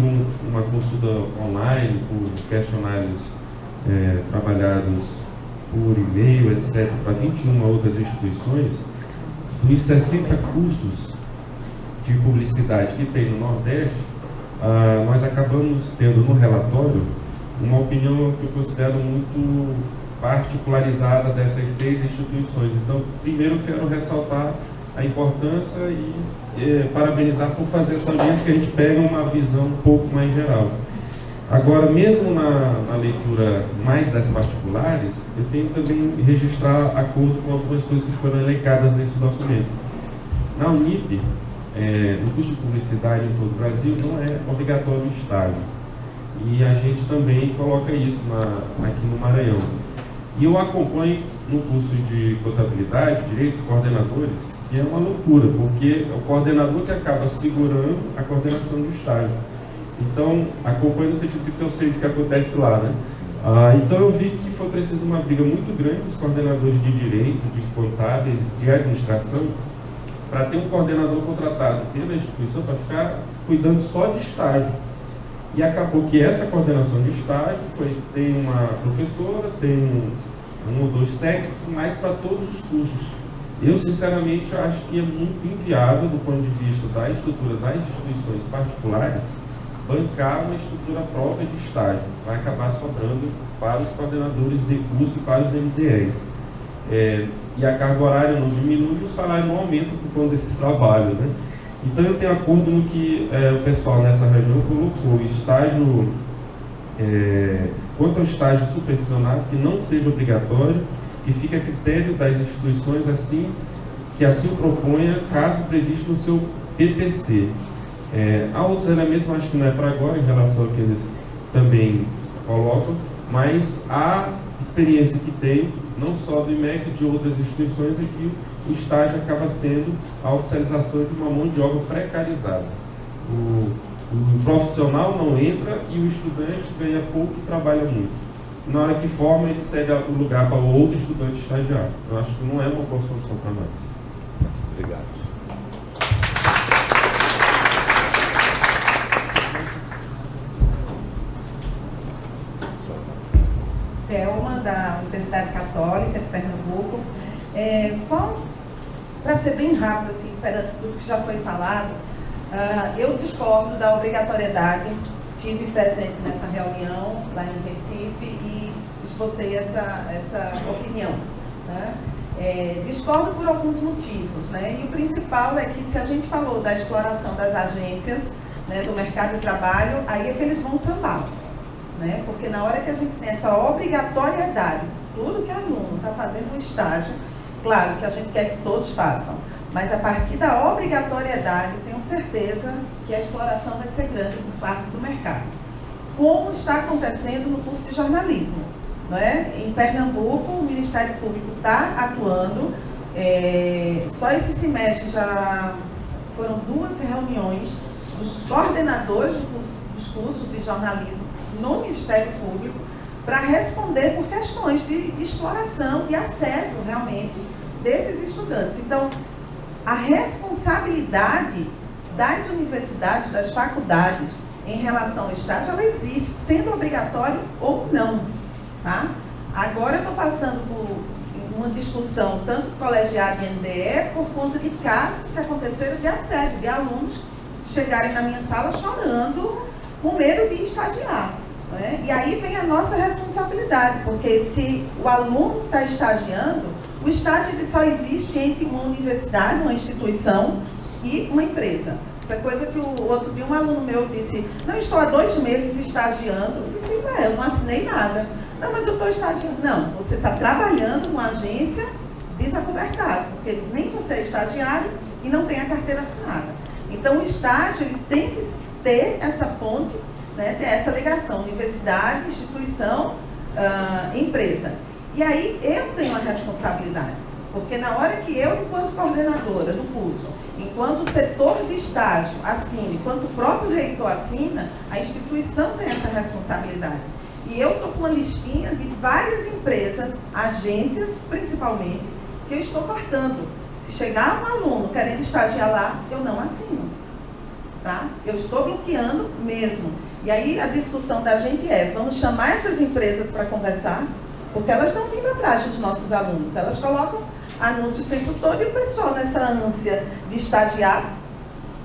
uma consulta online por questionários trabalhados por e-mail, etc., para 21 outras instituições, dos 60 cursos de publicidade que tem no Nordeste, nós acabamos tendo no relatório uma opinião que eu considero muito particularizada dessas 6 instituições. Então, primeiro quero ressaltar a importância e parabenizar por fazer essa audiência, que a gente pega uma visão um pouco mais geral. Agora, mesmo na leitura mais das particulares, eu tenho também registrar acordo com algumas coisas que foram elencadas nesse documento. Na Unip, no curso de publicidade em todo o Brasil, não é obrigatório o estágio. E a gente também coloca isso aqui no Maranhão. E eu acompanho no curso de contabilidade, direitos, coordenadores, que é uma loucura, porque é o coordenador que acaba segurando a coordenação do estágio. Então, acompanho no sentido de que eu sei o que acontece lá, né? Então eu vi que foi preciso uma briga muito grande dos coordenadores de direito, de contábeis, de administração, para ter um coordenador contratado pela instituição para ficar cuidando só de estágio. E acabou que essa coordenação de estágio tem uma professora, tem um ou 2 técnicos, mas para todos os cursos. Eu, sinceramente, acho que é muito inviável, do ponto de vista da estrutura das instituições particulares, bancar uma estrutura própria de estágio. Vai acabar sobrando para os coordenadores de curso e para os MDEs. E a carga horária não diminui e o salário não aumenta por conta desses trabalhos, né? Então eu tenho acordo no que o pessoal nessa reunião colocou estágio, quanto ao estágio supervisionado, que não seja obrigatório, que fique a critério das instituições que assim o proponha, caso previsto no seu PPC. Há outros elementos, mas acho que não é para agora, em relação ao que eles também colocam, mas a experiência que tem, não só do IMEC, de outras instituições, é que o estágio acaba sendo a oficialização de uma mão de obra precarizada. O profissional não entra e o estudante ganha pouco e trabalha muito. Na hora que forma, ele cede o lugar para o outro estudante estagiário. Eu acho que não é uma boa solução para nós. Obrigado. Thelma, da Universidade Católica de Pernambuco. Só para ser bem rápido, assim, perante tudo que já foi falado, eu discordo da obrigatoriedade. Tive presente nessa reunião lá em Recife e esbocei essa opinião. Né? Discordo por alguns motivos, né? E o principal é que, se a gente falou da exploração das agências, né, do mercado de trabalho, aí é que eles vão sambar. Né? Porque na hora que a gente tem essa obrigatoriedade, tudo que aluno está fazendo no estágio, claro que a gente quer que todos façam, mas a partir da obrigatoriedade, tenho certeza que a exploração vai ser grande por parte do mercado. Como está acontecendo no curso de jornalismo. Né? Em Pernambuco, o Ministério Público está atuando, só esse semestre já foram 2 reuniões dos coordenadores dos cursos de jornalismo no Ministério Público para responder por questões de exploração, de assédio realmente desses estudantes. Então, a responsabilidade das universidades, das faculdades, em relação ao estágio, ela existe, sendo obrigatório ou não. Tá? Agora eu estou passando por uma discussão, tanto colegiada e NDE, por conta de casos que aconteceram de assédio, de alunos chegarem na minha sala chorando, com medo de estagiar. Né? E aí vem a nossa responsabilidade, porque se o aluno está estagiando, o estágio ele só existe entre uma universidade, uma instituição e uma empresa. Essa coisa que o outro dia um aluno meu disse, não, estou há 2 meses estagiando. Eu disse, eu não assinei nada. Não, mas eu estou estagiando. Não, você está trabalhando numa agência desacobertada, porque nem você é estagiário e não tem a carteira assinada. Então o estágio ele tem que ter essa ponte, né, ter essa ligação, universidade, instituição, empresa. E aí eu tenho a responsabilidade, porque na hora que eu, enquanto coordenadora do curso, enquanto o setor de estágio assina, enquanto o próprio reitor assina, a instituição tem essa responsabilidade. E eu estou com uma listinha de várias empresas, agências principalmente, que eu estou cortando. Se chegar um aluno querendo estagiar lá, eu não assino. Tá? Eu estou bloqueando mesmo. E aí a discussão da gente é, vamos chamar essas empresas para conversar, porque elas estão vindo atrás dos nossos alunos. Elas colocam anúncio o tempo todo e o pessoal nessa ânsia de estagiar,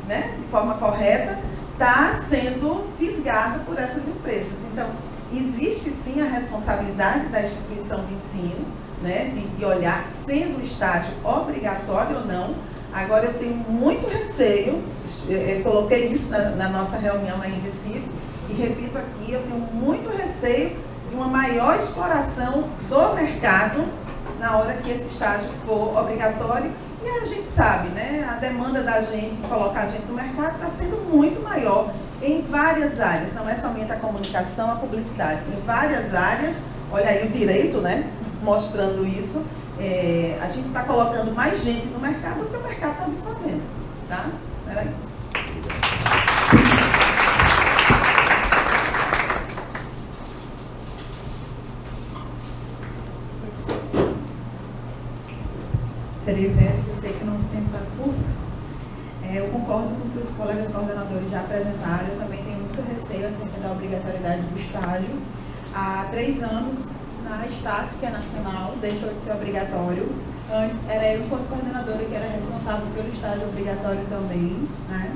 né, de forma correta, está sendo fisgado por essas empresas. Então, existe sim a responsabilidade da instituição de ensino, né, de olhar, sendo o estágio obrigatório ou não. Agora, eu tenho muito receio, eu coloquei isso na nossa reunião aí em Recife, e repito aqui, eu tenho muito receio de uma maior exploração do mercado na hora que esse estágio for obrigatório. E a gente sabe, né, a demanda da gente, colocar a gente no mercado, está sendo muito maior em várias áreas, não é somente a comunicação, a publicidade, em várias áreas. Olha aí o direito, né, mostrando isso. A gente está colocando mais gente no mercado do que o mercado está absorvendo, tá? Era isso. Serei breve, eu sei que o nosso tempo está curto. Eu concordo com o que os colegas coordenadores já apresentaram. Eu também tenho muito receio acerca da obrigatoriedade do estágio. Há 3 anos, na Estácio, que é nacional, deixou de ser obrigatório. Antes era eu, enquanto coordenadora, que era responsável pelo estágio obrigatório também. Né?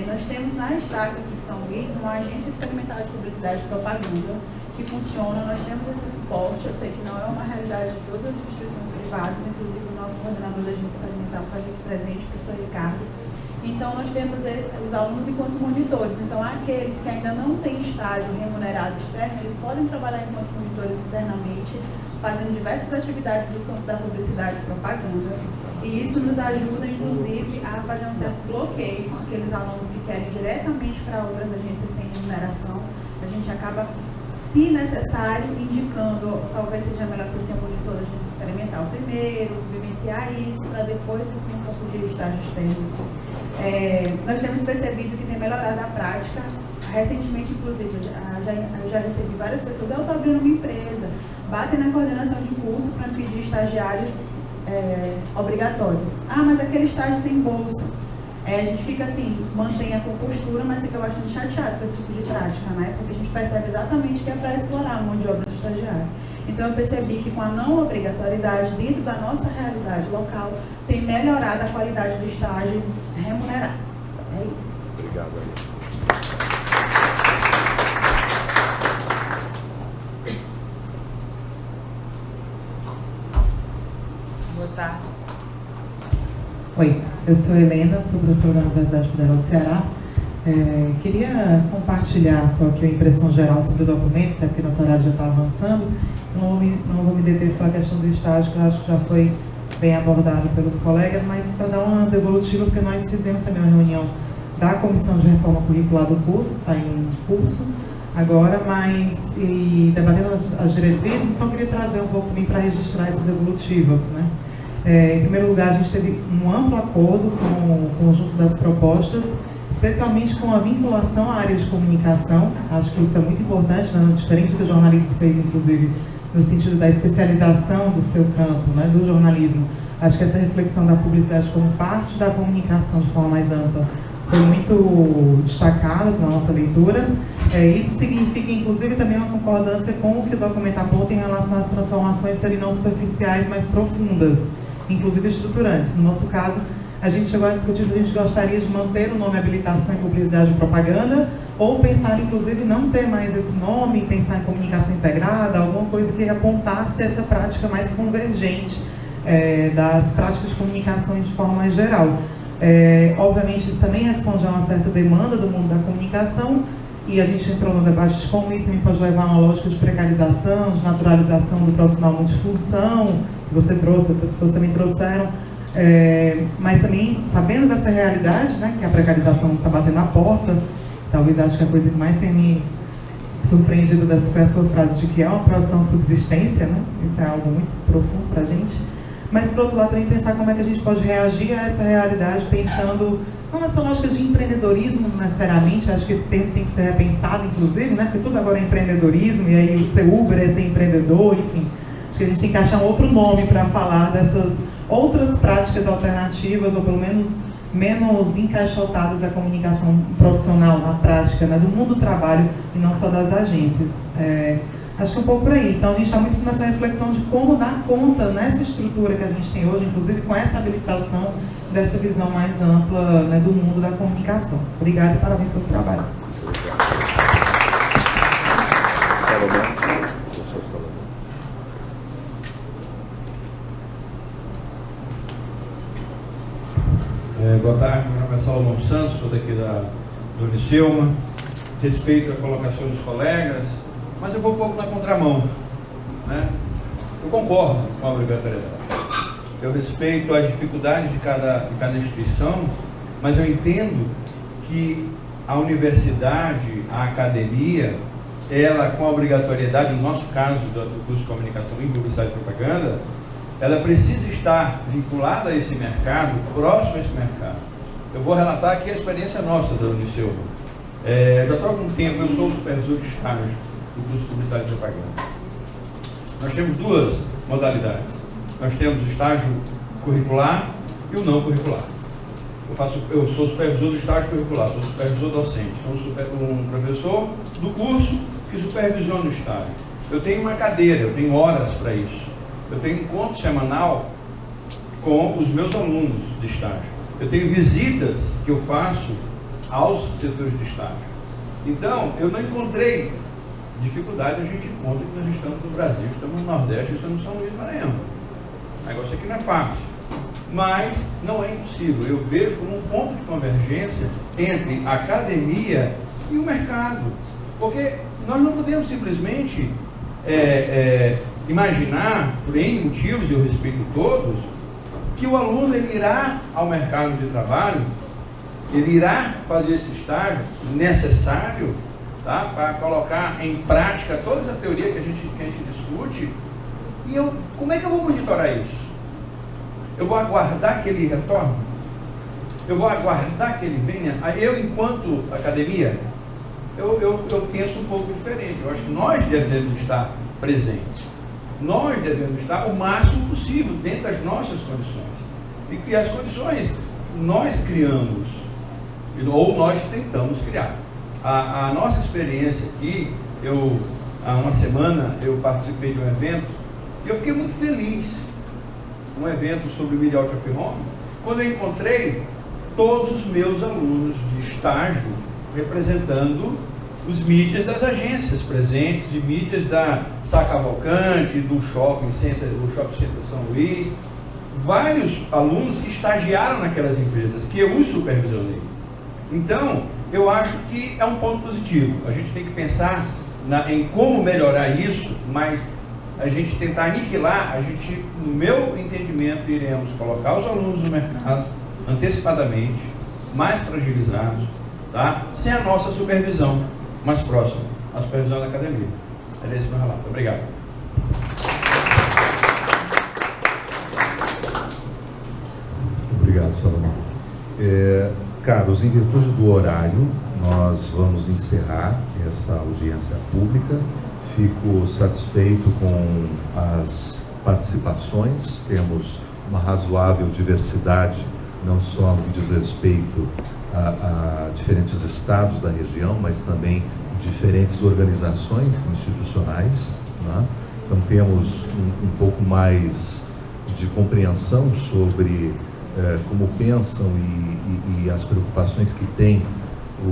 Nós temos na Estácio aqui de São Luís uma agência experimental de publicidade e propaganda que funciona. Nós temos esse suporte. Eu sei que não é uma realidade de todas as instituições privadas, inclusive o nosso coordenador da agência experimental faz aqui presente, o professor Ricardo. Então, nós temos os alunos enquanto monitores. Então, aqueles que ainda não têm estágio remunerado externo, eles podem trabalhar enquanto monitores internamente, fazendo diversas atividades do campo da publicidade e propaganda. E isso nos ajuda, inclusive, a fazer um certo bloqueio com aqueles alunos que querem diretamente para outras agências sem remuneração. A gente acaba, se necessário, indicando, talvez seja melhor você ser um monitor da agência experimental primeiro, vivenciar isso, para depois ir um pouco de estágio externo. Nós temos percebido que tem melhorado a prática. Recentemente, inclusive, eu já recebi várias pessoas, eu estou abrindo uma empresa, batem na coordenação de curso para pedir estagiários obrigatórios. Ah, mas aquele estágio sem bolsa. A gente fica assim, mantém a compostura, mas fica bastante chateado com esse tipo de prática, né? Porque a gente percebe exatamente que é para explorar a mão de obra do estagiário. Então eu percebi que com a não obrigatoriedade, dentro da nossa realidade local, tem melhorado a qualidade do estágio remunerado. É isso. Obrigado, Ari. Boa tarde. Oi, eu sou Helena, sou professora da Universidade Federal do Ceará. Queria compartilhar só aqui a impressão geral sobre o documento, até porque nosso horário já está avançando. Não vou me deter só a questão do estágio, que eu acho que já foi bem abordado pelos colegas, mas para dar uma devolutiva, porque nós fizemos também uma reunião da Comissão de Reforma Curricular do curso, que está em curso agora, e debatendo as diretrizes, então eu queria trazer um pouco também para registrar essa devolutiva, né? Em primeiro lugar, a gente teve um amplo acordo com o conjunto das propostas, especialmente com a vinculação à área de comunicação. Acho que isso é muito importante, né? Diferente do que o jornalista fez, inclusive, no sentido da especialização do seu campo, né, do jornalismo. Acho que essa reflexão da publicidade como parte da comunicação de forma mais ampla foi muito destacada na nossa leitura. Isso significa, inclusive, também uma concordância com o que o documento aponta em relação às transformações serem não superficiais, mas profundas, inclusive estruturantes. No nosso caso, a gente chegou a discutir se a gente gostaria de manter o nome habilitação em publicidade e propaganda, ou pensar, inclusive, não ter mais esse nome, pensar em comunicação integrada, alguma coisa que apontasse essa prática mais convergente das práticas de comunicação de forma mais geral. Obviamente, isso também responde a uma certa demanda do mundo da comunicação, e a gente entrou no debate de como isso também pode levar a uma lógica de precarização, de naturalização do profissional multifunção, que você trouxe, outras pessoas também trouxeram, mas também sabendo dessa realidade, né, que a precarização está batendo na porta. Talvez acho que a coisa que mais tem me surpreendido dessa foi a sua frase de que é uma profissão de subsistência, né? Isso é algo muito profundo para a gente. Mas, por outro lado, também pensar como é que a gente pode reagir a essa realidade, pensando não nessa lógica de empreendedorismo necessariamente. Acho que esse termo tem que ser repensado, inclusive, né? Porque tudo agora é empreendedorismo, e aí o ser Uber é ser empreendedor, enfim. Acho que a gente tem que achar um outro nome para falar dessas outras práticas alternativas, ou pelo menos menos encaixotadas da comunicação profissional na prática, né, do mundo do trabalho e não só das agências. Acho que é um pouco por aí. Então a gente está muito nessa reflexão de como dar conta nessa estrutura que a gente tem hoje, inclusive com essa habilitação dessa visão mais ampla, né, do mundo da comunicação. Obrigada e parabéns pelo trabalho. Boa tarde, meu nome é Salomão Santos, sou daqui do Unicelma. Respeito a colocação dos colegas, mas eu vou um pouco na contramão, né? Eu concordo com a obrigatoriedade. Eu respeito as dificuldades de cada instituição, mas eu entendo que a universidade, a academia, ela com a obrigatoriedade, no nosso caso do curso de comunicação em publicidade e propaganda, ela precisa estar vinculada a esse mercado, próximo a esse mercado. Eu vou relatar aqui a experiência nossa da Unicelma. Já está há algum tempo, eu sou o supervisor de estágio do curso de publicidade e propaganda. Nós temos duas modalidades. Nós temos o estágio curricular e o não curricular. Eu sou supervisor do estágio curricular, sou supervisor docente, sou um professor do curso que supervisiona o estágio. Eu tenho uma cadeira, eu tenho horas para isso. Eu tenho encontro semanal com os meus alunos de estágio. Eu tenho visitas que eu faço aos setores de estágio. Então, eu não encontrei dificuldade, a gente encontra que nós estamos no Brasil, estamos no Nordeste, estamos no São Luís do Maranhão. O negócio aqui não é fácil, mas não é impossível. Eu vejo como um ponto de convergência entre a academia e o mercado. Porque nós não podemos simplesmente imaginar, por N motivos, e eu respeito todos, que o aluno ele irá ao mercado de trabalho, ele irá fazer esse estágio necessário, tá, para colocar em prática toda essa teoria que a gente discute. E como é que eu vou monitorar isso? Eu vou aguardar que ele retorne? Eu vou aguardar que ele venha? Eu, enquanto academia, eu penso um pouco diferente. Eu acho que nós devemos estar presentes. Nós devemos estar o máximo possível dentro das nossas condições. E que as condições nós criamos, ou nós tentamos criar. A nossa experiência aqui, há uma semana eu participei de um evento e eu fiquei muito feliz. Um evento sobre o Media Out of Home, quando eu encontrei todos os meus alunos de estágio representando os mídias das agências presentes, de mídias da Sá Cavalcante, do Shopping Center São Luís, vários alunos que estagiaram naquelas empresas, que eu os supervisionei. Então, eu acho que é um ponto positivo. A gente tem que pensar em como melhorar isso, mas a gente tentar aniquilar, no meu entendimento, iremos colocar os alunos no mercado antecipadamente, mais fragilizados, tá? Sem a nossa supervisão mais próxima, a supervisão da academia. Era esse meu relato. Obrigado. Obrigado, Salomão. Caros, em virtude do horário, nós vamos encerrar essa audiência pública. fico satisfeito com as participações, temos uma razoável diversidade, não só no que diz respeito a diferentes estados da região, mas também diferentes organizações institucionais, né? Então temos um pouco mais de compreensão sobre como pensam e as preocupações que têm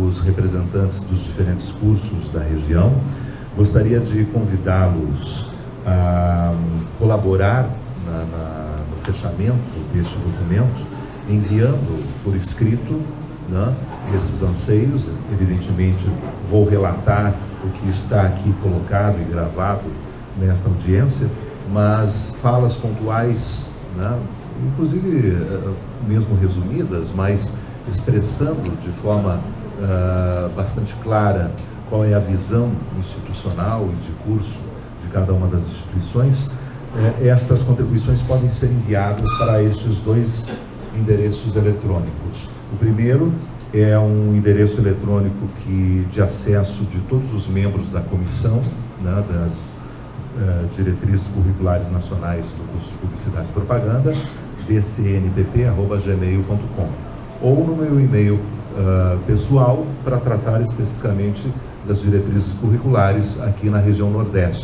os representantes dos diferentes cursos da região. Gostaria de convidá-los a colaborar no fechamento deste documento, enviando por escrito, né, esses anseios. Evidentemente, vou relatar o que está aqui colocado e gravado nesta audiência, mas falas pontuais, né, inclusive mesmo resumidas, mas expressando de forma bastante clara qual é a visão institucional e de curso de cada uma das instituições. Estas contribuições podem ser enviadas para estes dois endereços eletrônicos. O primeiro é um endereço eletrônico de acesso de todos os membros da comissão, né, das diretrizes curriculares nacionais do curso de Publicidade e Propaganda, dcnpp@gmail.com, ou no meu e-mail pessoal, para tratar especificamente das diretrizes curriculares aqui na região Nordeste.